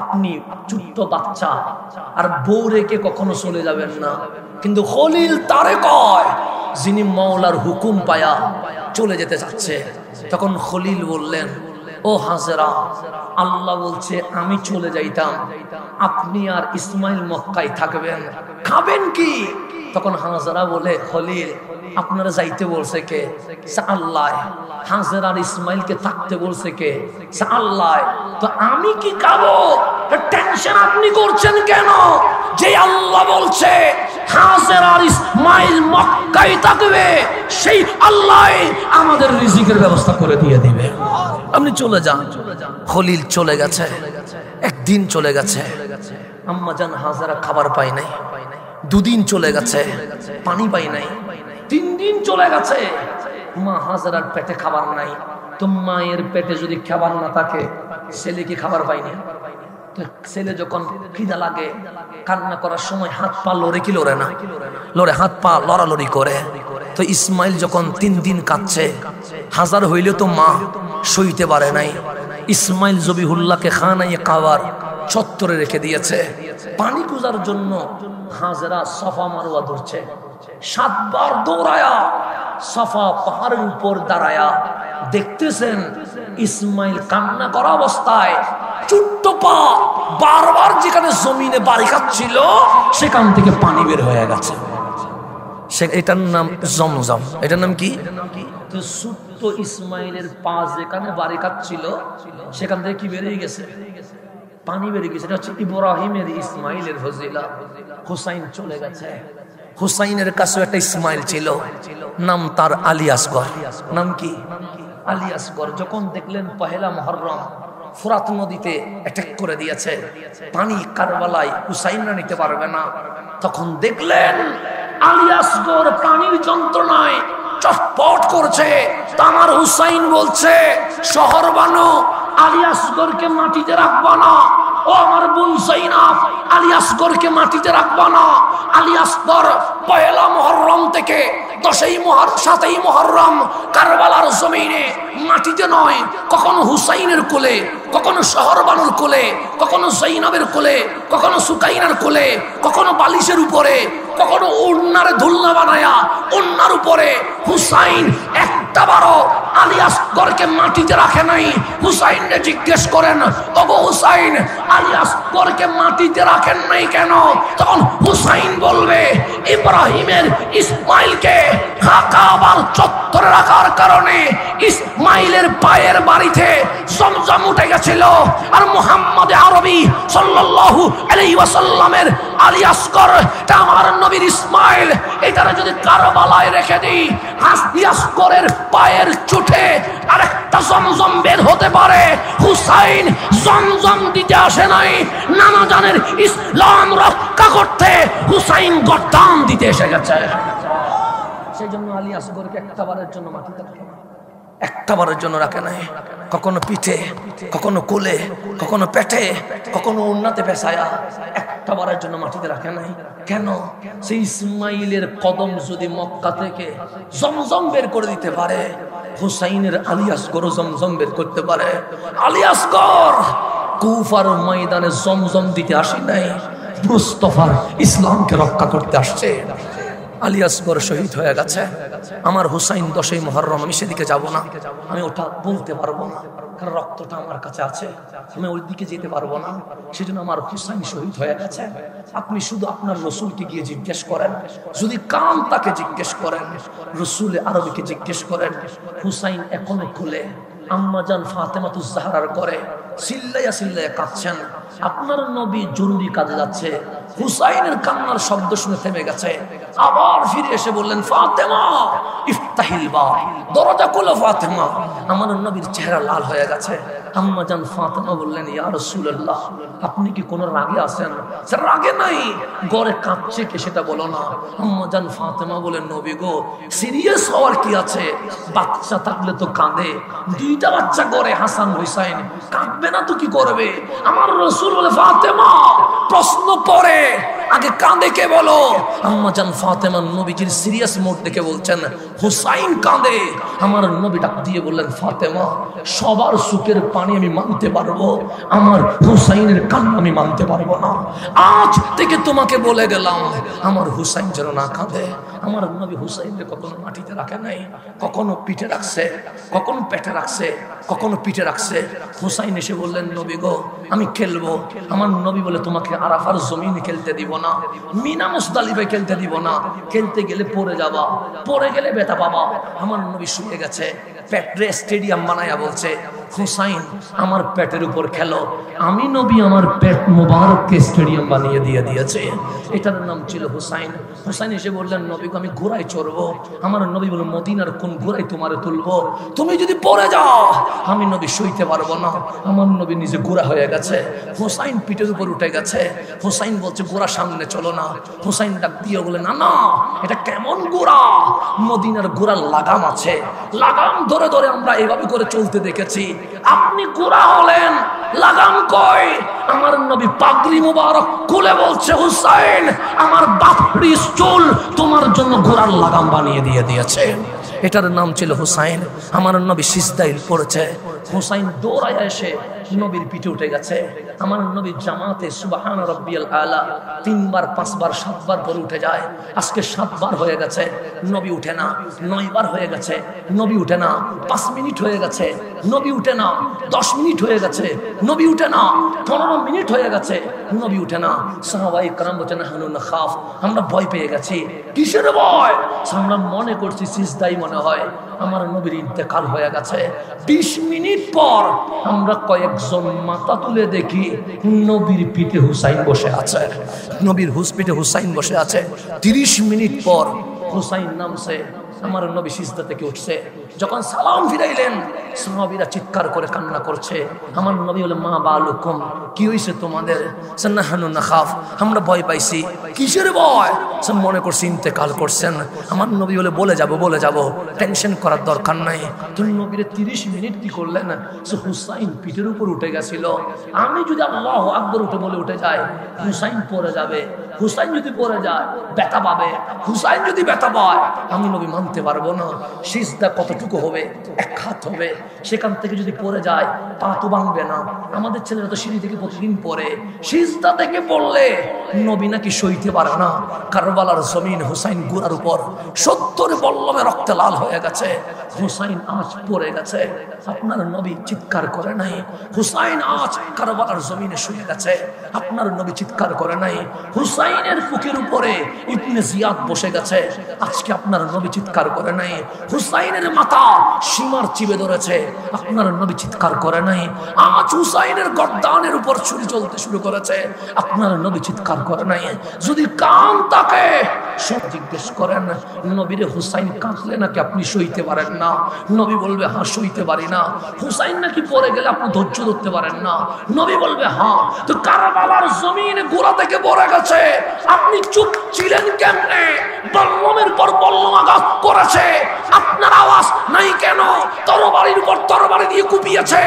আপনি ছোট্ট বাচ্চা আর বউ রেখে কখনো চলে যাবেন না। কিন্তু খলিল তারে কয়, যিনি মাওলার হুকুম পায়া চলে যেতে চাচ্ছে। তখন খলিল বললেন, ও হাজেরা, আল্লাহ বলছে আমি চলে যাইতাম, আপনি আর ইসমাইল মক্কায় থাকবেন, খাবেন কি? তখন হাজেরা বলে, খলিল আপনারা যাইতে বলছে কে? আল্লাহ। হাজেরা আর ইসমাইলকে থাকতে বলছে কে? আল্লাহ। তো আমি কি খাবো? টেনশন আপনি করছেন কেন? যে আল্লাহ বলছে হাজেরা আর ইসমাইল মক্কায় থাকবে, সেই আল্লাহ আমাদের রিজিকের ব্যবস্থা করে দিয়ে দিবে। আপনি চলে যান। খলিল চলে গেছে। একদিন চলে গেছে, আম্মা জান হাজেরা খাবার পায় নাই। দুদিন চলে গেছে, পানি পাই নাই। 3 দিন চলে গেছে, মা হাজেরার পেটে খাবার নাই। তো মায়ের পেটে যদি খাবার না থাকে, ছেলে কি খাবার পায়নি? তো ছেলে যখন খিদা লাগে, কান্না করার সময় হাত পা লড়ে কি লড়ে না? লড়ে, হাত পা লড়ালড়ি করে। তো ইসমাইল যখন 3 দিন কাঁদছে, হাজার হইলে তো মা সইতে পারে নাই। ইসমাইল জবিহুল্লাহকে খানায় খাবার চত্বরে রেখে দিয়েছে। পানি পূজার জন্য হাজেরা সাফা মারওয়া ধরছে। 7 বার দৌড়ায়া সাফা পাহাড়ের উপর দাঁড়ায়া দেখতেছেন ইসমাইল কান্না করা অবস্থায় ছোট্ট পা বারবার যেখানে জমিনে বাড়ি খাচ্ছিল, সেখান থেকে পানি বের হয়ে গেছে। এটার নাম জমজম। এটার নাম কি? তো ছোট্ট ইসমাইলের পা যেখানে বাড়ি খাচ্ছিল, সেখান থেকে কি বেরিয়ে গেছে? পানি বেরিয়ে গেছে। এটা হচ্ছে ইব্রাহিমের ইসমাইলের ফজিলা। হুসাইন চলে গেছে। হুসাইনের কাছে একটা ইসমাইল ছিল, নাম তার আলী আসগর। নাম কি? আলী আসগর। যখন দেখলেন পহেলা মুহররম ফুরাত নদীতে অ্যাটাক করে দিয়েছে, পানি কারবালায় হুসাইনরা নিতে পারবে না, তখন দেখলেন আলী আসগর পানির যন্ত্রণায় চটপট করছে। আমার হুসাইন বলছে, শহর বানো, আলী আসগরকে মাটিতে রাখবা না। ও আমার বোন জাইনাব, আলী আসগরকে মাটিতে রাখবা না। আলী আসগর পহেলা মুহররম থেকে 7ই মুহররম কারবালার জমিনে মাটিতে নয়, কখনো হুসাইনের কোলে, কখনো শহর বানুর কোলে, কখনো জাইনাবের কোলে, কখনো সুকাইনার কোলে, কখনো বালিশের উপরে, কখনো ওড়নার ধুলনা বানায়া ওড়নার উপরে। হুসাইন একটাবারও আলী আসগরকে মাটিতে রাখে নাই। হুসাইনকে জিজ্ঞেস করেন, ওগো হুসাইন, আলী আসগরকে মাটিতে রাখেন নাই কেন? তখন হুসাইন বলবে, ইব্রাহিমের ইসমাইলকে কাবার চত্বরে রাখার কারণে ইসমাইলের পায়ের বাড়িতে জমজম উঠে গেছিল, আর মুহাম্মদ আরবি সাল্লাল্লাহু আলাইহি ওয়াসাল্লামের আলী আসগর, এটা আমার নবীর ইসমাইল, এটারে যদি কারবালায় রেখে দিই, আলী আসগরের পায়ের চোটে আরেকটা জমজম বের হতে পারে। হুসাইন জমজম দিতে আসে নাই, নানা জানের ইসলাম রক্ষা করতে হুসাইন গর্দান দিতে এসে গেছে। সেই জন্য আলী আসগরকে একটাবারের জন্য মাটিতে রাখে না, একটাবারের জন্য রাখে নাই। কখনো পিঠে, কখনো কোলে, কখনো পেটে, কখনো ওড়নাতে পেছায়া, একটাবারের জন্য মাটিতে রাখে নাই। কেন? সেই ইসমাইলের কদম যদি মক্কা থেকে জমজম বের করে দিতে পারে, হুসাইনের আলী আসগর জমজম বের করতে পারে। আলী আসগর কুফার ময়দানে জমজম দিতে আসে নাই, মুস্তাফার ইসলামকে রক্ষা করতে আসছে। আলী আসগর শহীদ হয়ে গেছে। আমার হুসাইন 10ই মুহররম, আমি সেদিকে যাব না, আমি ওটা বলতে পারবো না, কারণ রক্তটা আমার কাছে আছে, আমি ওই দিকে যেতে পারবো না। সেজন্য আমার হুসাইন শহীদ হয়ে গেছে। আপনি শুধু আপনার রসুলকে গিয়ে জিজ্ঞেস করেন, যদি কান তাকে জিজ্ঞেস করেন, রসুল আরবিকে জিজ্ঞেস করেন, হুসাইন এখনো খুলে আম্মাজান ফাতেমাতুজ জাহরার করে সিল্লাইয়া সিল্লাইয়া কাঁদছেন। আপনার নবী জরুরি কাজে যাচ্ছে, হুসাইনের কান্নার শব্দ শুনে থেমে গেছে। আবার ফিরে এসে বললেন, ফাতেমা ইফতাহিল বাব, দরজা খুলো ফাতেমা। আমার নবীর চেহারা লাল হয়ে গেছে। আম্মাজান ফাতেমা বললেন, ইয়া রাসূলুল্লাহ, আপনি কি কোনো রাগে আছেন? রাগে নাই, গড়ে কাঁদছে কে সেটা বলো না। আম্মাজান ফাতেমা বলেন, নবী গো, সিরিয়াস হওয়ার কি আছে? বাচ্চা থাকলে তো কাঁদে, 2টা বাচ্চা গড়ে, হাসান হুসাইন, কাঁদবে না তো কি করবে? আমার রাসূল বলে, ফাতেমা প্রশ্ন পড়ে আগে কাঁদে কে বলো? আম্মা জান ফাতেমা নবীজির সিরিয়াস মোড দেখে বলছেন হুসাইন কাঁদে। আমার নবী ডাক দিয়ে বললেন, ফাতেমা সবার সুখের পানি আমি মানতে পারবো, আমার হুসাইনের কান্না আমি মানতে পারবো না। আজ থেকে তোমাকে বলে গেলাম আমার হুসাইন যেন না কাঁদে। আমার নবী হুসাইনকে কখনো মাটিতে রাখে নাই, কখনো পিঠে রাখছে, কখনো পেটে রাখছে, কখনো পিঠে রাখছে। হুসাইন এসে বললেন, নবী গো আমি খেলবো। আমার নবী বলে, তোমাকে আরাফার জমিনে খেলতে দিব না, মিনা মুজদালিফায় খেলতে দিব না, খেলতে গেলে পড়ে যাবা, পড়ে গেলে ব্যথা পাবা। আমার নবী শুয়ে গেছে, পেটে স্টেডিয়াম বানায়া বলছে, হুসাইন আমার পেটের উপর খেলো। আমি নবী আমার পেট মুবারককে স্টেডিয়াম বানিয়ে দিয়েছে। এটার নাম ছিল হুসাইন। হুসাইন এসে বললেন, নবী আমি ঘোড়ায় চড়বো। আমার নবী বলল, মদিনার কোন ঘোড়ায় তোমারে তুলবো? তুমি যদি পড়ে যাও আমি নবী সইতে পারবো না। আমার নবী নিজে ঘোড়া হয়ে গেছে, হুসাইন পিঠের উপর উঠে গেছে। হুসাইন বলছে, ঘোড়া সামনে চলো না। হুসাইন ডাক দিয়ে বলে, না না, এটা কেমন ঘোড়া? মদিনার ঘোড়ার লাগাম আছে, লাগাম ধরে ধরে আমরা এভাবে করে চলতে দেখেছি। আপনি ঘোড়া হলেন, লাগাম কই? আমার নবী পাগড়ি মুবারক খুলে বলছে, হুসাইন আমার বাপড়ি চুল তোমার জন্য ঘোড়ার লাগাম বানিয়ে দিয়েছে। এটার নাম ছিল হুসাইন। আমার নবী সিজদায় পড়েছে, হুসাইন দৌড়ায় এসে নবীর পিঠে উঠে গেছে। আমার নবী জামাতে সুবহান রাব্বিয়াল আলা 3 বার 5 বার 7 বার পরে উঠে যায়। আজকে 7 বার হয়ে গেছে, নবী উঠে না। 9 বার হয়ে গেছে, নবী উঠে না। 5 মিনিট হয়ে গেছে, নবী উঠে না। 10 মিনিট হয়ে গেছে, নবী উঠে না। 15 মিনিট হয়ে গেছে, নবী উঠে না। সাহাবায়ে কেরাম বলেন, হানুন খাফ, আমরা ভয় পেয়ে গেছি। কিসের ভয়? আমরা মনে করছি সিজদাই মনে হয় আমার নবীর ইন্তেকাল হয়ে গেছে। 20 মিনিট পর আমরা কয়েকজন মাথা তুলে দেখি নবীর পিঠে হুসাইন বসে আছে, নবীর পিঠে হুসাইন বসে আছে। 30 মিনিট পর হুসাইন নামছে, আমার নবী সিজদা থেকে উঠছে। যখন সালাম ফিরাইলেন সাহাবীরা চিৎকার করে কান্না করছে। আমার নবী বলে, মা বালুকুম, কি হইছে তোমাদের? সান্নাহানু নাখাফ, আমরা ভয় পাইছি। কিসের ভয়? সব মনে করছি ইন্তেকাল করছেন। আমার নবী বলে যাব, টেনশন করার দরকার নাই। তুমি নবীরে 30 মিনিট কি করলেন? সে হুসাইন পিঠের উপর উঠে গেছিল। আমি যদি আল্লাহু আকবার বলে উঠে যাই, হুসাইন পড়ে যাবে। হুসাইন যদি পড়ে যায় ব্যথা পাবে। হুসাইন যদি ব্যথা পায় আমি নবী মানতে পারবো না। সিজদা কতটুকু হবে? 1 হাত হবে। সেখান থেকে যদি পড়ে যায় পা তো ভাঙবে না। আমাদের ছেলেরা তো সিঁড়ি থেকে প্রতিদিন পড়ে। সিজদা থেকে পড়লে নবী নাকি সইতে পারে না। কারবালার জমিন হুসাইন গুড়ার উপর 70 বল্লমে রক্তে লাল হয়ে গেছে। হুসাইন আজ পড়ে গেছে, আপনার নবী চিৎকার করে নাই। হুসাইন আজ কারবালার জমিনে শুয়ে গেছে, আপনার নবী চিৎকার করে নাই। হুসাইনের বুকের উপরে ইবনে জিয়াদ বসে গেছে, আজকে আপনার নবী চিৎকার করে নাই। হুসাইনের মাথা সীমার চিবে ধরেছে, আপনার নবী চিৎকার করে নাই। আজ হুসাইনের গর্দানের উপর ছুরি চলতে শুরু করেছে, আপনার নবী চিৎকার করে নাই। যদি কান তাকে সব জিজ্ঞেস করেন, নবীরে হুসাইন কাঁদলে নাকি আপনি সইতে পারেন না? নবী বলবে, হ্যাঁ সইতে পারি না। হুসাইন নাকি পড়ে গেলে আপনি ধৈর্য ধরতে পারেন না? নবী বলবে, হ্যাঁ। তো কারবালার জমিনে গোড়া থেকে পড়ে গেছে, আপনি চুপ ছিলেন কেমনে? বল্লমের পর বল্লম আঘাত করেছে, আপনার আওয়াজ নাই কেন? তরবারির উপর তরবারি দিয়ে কুপিয়েছে,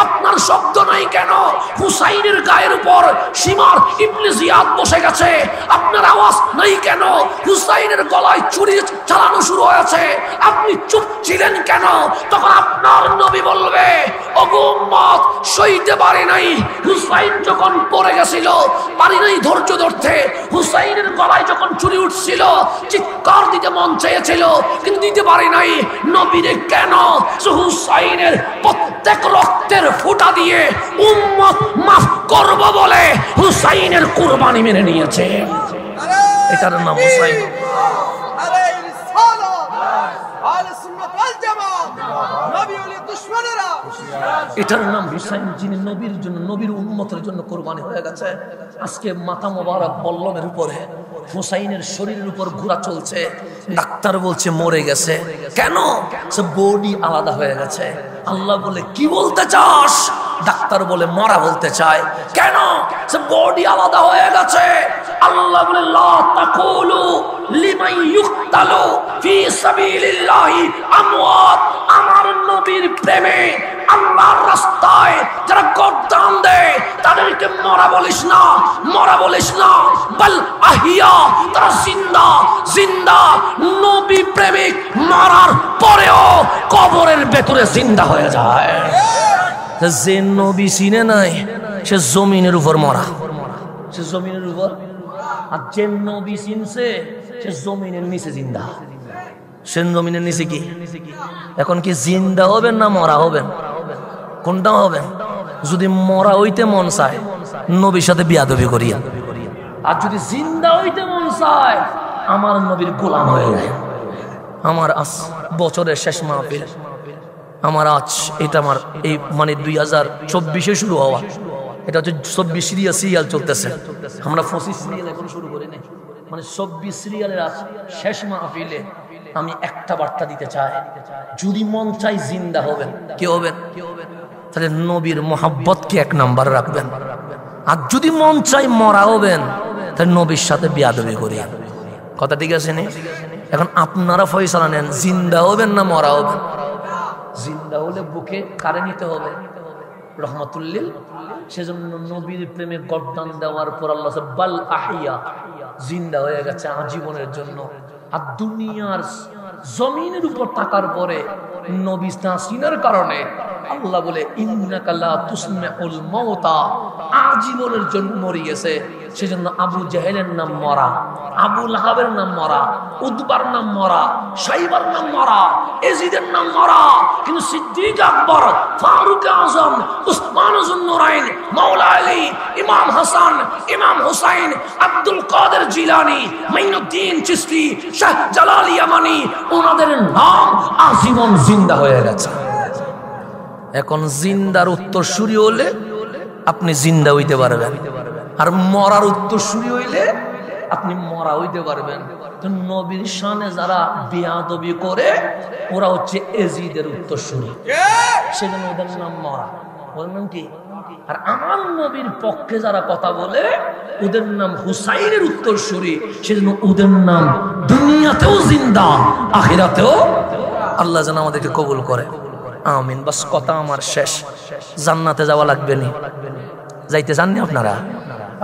আপনার শব্দ নাই কেন? হুসাইনের গায়ের উপর সীমার ইবনে জিয়াদ বসে গেছে, আপনার আওয়াজ নাই কেন? হুসাইনের গলায় ছুরি চালানো শুরু হয়েছে, আপনি চুপ ছিলেন কেন? তখন আপনার নবী বলবে, ওগো উম্মত, সইতে পারি নাই। হুসাইন যখন পড়ে গেছিল পারি নাই ধৈর্য ধরতে। হুসাইনের গলায় যখন ছুরি উঠছিল চিৎকার দিতে মন চেয়েছিল, কিন্তু দিতে পারি নাই। নবীরে কেন? হুসাইনের প্রত্যেক রক্তের ফোঁটা দিয়ে উম্মত মাফ করব বলে হুসাইনের কুরবানি মেনে নিয়েছে। এটার নাম হুসাইন। এটার নাম হুসাইন, যিনি নবীর জন্য, নবীর উম্মতের জন্য কোরবানি হয়ে গেছে। আজকে মাথা মোবারক বল্লমের উপরে হুসাইনের শরীরের উপর ঘোরা চলছে। ডাক্তার বলছে মরে গেছে। কেন? সে বডি আলাদা হয়ে গেছে। আল্লাহ বলে, কি বলতে চাস? ডাক্তার বলে, মরা বলতে চায়। কেন? সে বডি আলাদা হয়ে গেছে। আল্লাহ বলে, লা তাকুলু লিমান ইউকতালু ফি সাবিলিল্লাহি আমওয়াত। আমার নবীর প্রেমে, আল্লাহর রাস্তায় যারা গর্দান দেয় তাদেরকে মরা বলিস না, মরা বলিস না, বল আহিয়া, তারা জিন্দা জিন্দা। নবী প্রেমিক মরার পরেও কবরের ভেতরে জিন্দা হয়ে যায়। যে নবী চিনে নাই সে জমিনের উপর মরা, সে জমিনের উপর। আর যে নবী চিনছে সে জমিনের নিচে জিন্দা। সে জমিনের নিচে কি এখন কি জিন্দা হবেন না মরা হবেন? কোনটা হবেন? যদি মরা হইতে মন চায় নবীর সাথে বিয়াদবি করিয়া, আর যদি জিন্দা হইতে মন চায় আমার নবীর গোলাম হয়ে যায়। আমার আজ বছরের শেষ মাহফিল, আমার আজ এটা আমার এই মানে 2024 শুরু হওয়া, এটা হচ্ছে 24 সিরিয়াল চলতেছে। আমরা 25 সিরিয়াল এখন শুরু করি নাই, মানে 24 সিরিয়ালের আজ শেষ মাহফিলে আমি একটা বার্তা দিতে চাই, যদি মন চাই জিন্দা হবেন, কি হবেন? তাহলে নবীর মোহাব্বতকে 1 নাম্বার রাখবেন। আর যদি মন চাই মরা হবেন তাহলে নবীর সাথে বিয়াদবি করিয়া। কথা ঠিক আছে নি? এখন আপনারা ফয়সালা নেন, জিন্দা হবেন না মরা হবেন? জিন্দা হলে বুকে কারে নিতে হবে? রহমাতুল্লিল। সেজন্য নবীর প্রেমে গর্দান দেওয়ার পর আল্লাহ বাল আহিয়া, জিন্দা হয়ে গেছে আজীবনের জন্য। আর দুনিয়ার জমিনের উপর থাকার পরে নবী সিনার কারণে আল্লাহ বলে ইন্নাকা লা তুসমিউল মাউতা, আজীবনের জন্য মরে গেছে। সেজন্য আবু জাহেলের নাম মরা, আবু লাহাবের নাম মরা, উতবার নাম মরা, শাইবার নাম মরা, এজিদের নাম মরা। কিন্তু সিদ্দিক আকবর, ফারুক আজম, উসমান যুন্নুরাইন, মাওলা আলী, ইমাম হাসান, ইমাম হুসাইন, আব্দুল কাদের জিলানী, মাইনুদ্দিন চিশতি, শাহ জালাল ইয়ামানি, ওনাদের নাম আজীবন জিন্দা হয়ে গেছে। এখন জিন্দার উত্তরসূরি হলে আপনি জিন্দা হইতে পারবেন, আর মরার উত্তরসূরি হইলে আপনি মরা হইতে পারবেন। তো নবীর শানে যারা বেয়াদবি করে ওরা হচ্ছে এজিদের উত্তরসূরি, সেজন্য ওদের নাম মরা। ওদের নাম কি? আর আমার নবীর পক্ষে যারা কথা বলে ওদের নাম হুসাইনের উত্তরসূরি, সেজন্য ওদের নাম দুনিয়াতেও জিন্দা, আখিরাতেও। আল্লাহ যেন আমাদেরকে কবুল করে, আমিন। বাস কথা আমার শেষ। জান্নাতে যাওয়া লাগবে না, যাইতে চাননি আপনারা?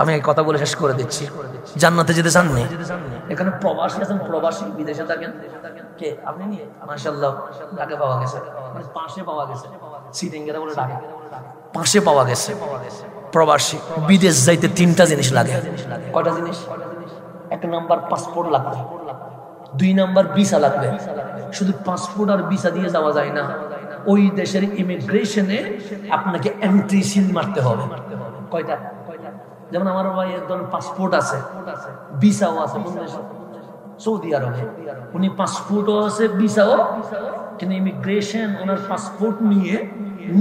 আমি এই কথা বলে শেষ করে দিচ্ছি। জান্নাতে যেতে চাননি? এখানে প্রবাসী আছেন, প্রবাসী বিদেশে থাকেন কে? আপনি নিয়ে মাশাআল্লাহ ডাকে পাওয়া গেছে, মানে পাশে পাওয়া গেছে, সিটিংগেরা বলে ডাকে, পাশে পাওয়া গেছে। প্রবাসী বিদেশ যাইতে 3টা জিনিস লাগে। কয়টা জিনিস? 1 নাম্বার পাসপোর্ট লাগবে, 2 নাম্বার ভিসা লাগবে। শুধু পাসপোর্ট আর ভিসা দিয়ে যাওয়া যায় না, ওই দেশের ইমিগ্রেশনে আপনাকে এন্ট্রি সিল মারতে হবে। কয়টা? যেমন আমার ভাই একজন পাসপোর্ট আছে, ভিসাও আছে, সৌদি আরবে। উনি পাসপোর্টও আছে, ভিসাও, কিন্তু ইমিগ্রেশন ওনার পাসপোর্ট নিয়ে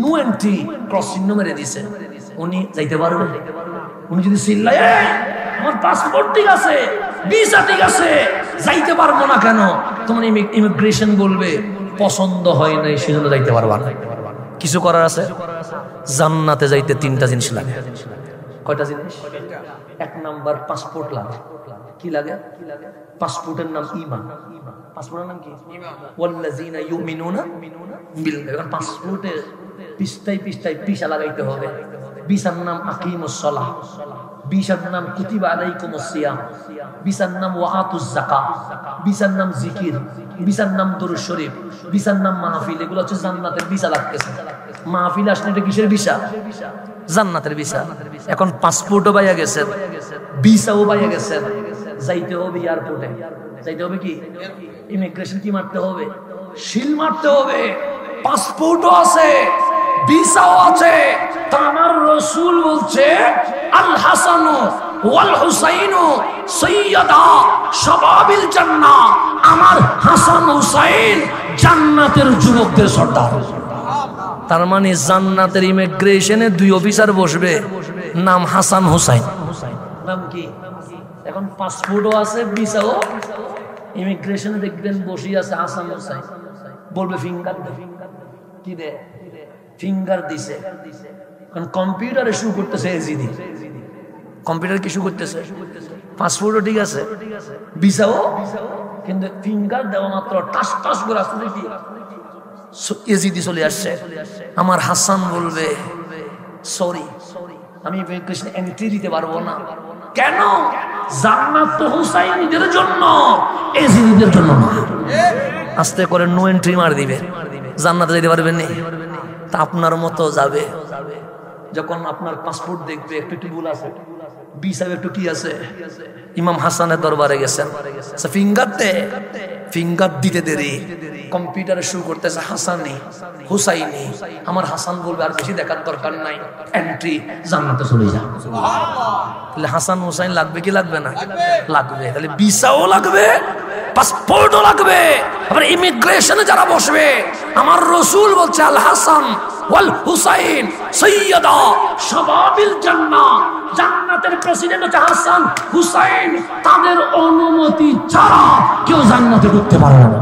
নো এন্ট্রি ক্রস চিহ্ন মেরে দিছে। উনি যাইতে পারবে? উনি যদি চিল্লায় আমার পাসপোর্ট ঠিক আছে, ভিসা ঠিক আছে, যাইতে পারবো না কেন? তোমার ইমিগ্রেশন বলবে পছন্দ হয় নাই, সেজন্য যাইতে পারবা না। কিছু করার আছে? জান্নাতে যাইতে 3টা জিনিস লাগে। কয়টা জিনিস? 1 নাম্বার পাসপোর্ট লাগে। কি লাগে? পাসপোর্টের নাম ঈমান। পাসপোর্টের নাম কি? ওয়াল্লাযিনা ইউমিনুনা বিল। পাসপোর্টের পৃষ্ঠায় পৃষ্ঠায় ভিসা লাগাইতে হবে। ভিসার নাম আকিমুস সালাহ, ভিসার নাম কুতিবা আলাইকুমুস সিয়াম, ভিসার নাম ওয়াতুজ যাকাত, ভিসার নাম জিকির, ভিসার নাম দুরূদ শরীফ, ভিসার নাম মাহফিল। এগুলো হচ্ছে জান্নাতের ভিসা লাগতেছে। মাহফিল আসলে এটা কিসের ভিসা? জান্নাতের ভিসা। এখন পাসপোর্টও পাইয়া গেছেন, ভিসাও পাইয়া গেছেন, যাইতে হবে এয়ারপোর্টে। যাইতে হবে কি? ইমিগ্রেশন কি মারতে হবে? সিল মারতে হবে। পাসপোর্টও আছে, ভিসাও আছে। তা আমার রাসূল বলছে আল হাসানু ওয়াল হুসাইনু সাইয়্যিদা শাবাবিল জান্নাহ। আমার হাসান হুসাইন জান্নাতের যুবকদের সর্দার। তার মানে জান্নাতের ইমিগ্রেশনে 2 অফিসার বসবে, নাম হাসান হুসাইন। নাম কি? এখন পাসপোর্টও আছে, ভিসাও, ইমিগ্রেশনে দেখবেন বসে আছে হাসান হুসাইন। বলবে ফিঙ্গার দে, কি দে? ফিঙ্গার দিছে। কারণ কম্পিউটারে শুরু করতেছে এজিদি। কম্পিউটার কি শুরু করতেছে? পাসপোর্টও ঠিক আছে, ভিসাও, কিন্তু ফিঙ্গার দেওয়া মাত্র টাস টাস করে আসতে দেখি এজিদি চলে আসছে, আমার হাসান বলবে সরি আমি এন্ট্রি দিতে পারবো না। কেন? জান্নাত তো হুসাইনদের জন্য, এজিদিদের জন্য না। আস্তে করে নো এন্ট্রি মার দিবে, জান্নাতে যেতে পারবেন না। তা আপনার মতো যাবে, যখন আপনার পাসপোর্ট দেখবে একটু ভুল আছে, ভিসা একটু কি আছে, ইমাম হাসানের দরবারে গেছেন, ফিঙ্গার দিতে দেরি, কম্পিউটারে শুরু করতেছে হাসানি হুসাইনি, আমার হাসান বলবে আর বেশি দেখার দরকার নাই, এন্ট্রি, জান্নাতে চলে যা। তাহলে হাসান হুসাইন লাগবে কি লাগবে না? লাগবে। তাহলে ভিসাও লাগবে, পাসপোর্টও লাগবে। আবার ইমিগ্রেশনে যারা বসবে, আমার রসুল বলছে আল হাসান ওয়াল হুসাইন সাইয়্যিদা শাবাবিল জান্নাহ, জান্নাতের প্রেসিডেন্ট হচ্ছে হাসান হুসাইন, তাদের অনুমতি ছাড়া কেউ জান্নাতে ঢুকতে পারবে না।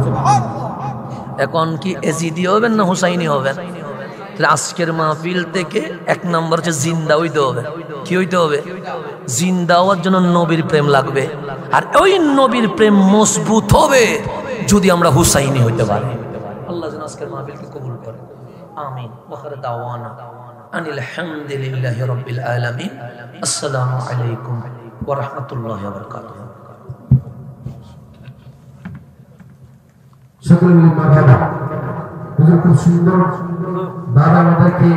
এখন কি এজিদি হবেন না হুসাইনি হবেন? আজকের মাহফিল থেকে এক নম্বর হচ্ছে জিন্দা হইতে হবে। কি হইতে হবে? জিন্দা হওয়ার জন্য নবীর প্রেম লাগবে, আর ওই নবীর প্রেম মজবুত হবে যদি আমরা হুসাইনি হইতে পারি। আল্লাহ যেন আজকের মাহফিলকে কবুল করে, আমিন। ওয়া দাওয়ানা আনিল হামদুলিল্লাহি রাব্বিল আলামিন। আসসালামু আলাইকুম ওয়া রাহমাতুল্লাহি ওয়া বারাকাতুহু। সকলে মিলে মারহাবা। খুব সুন্দর দাদা আমাদেরকে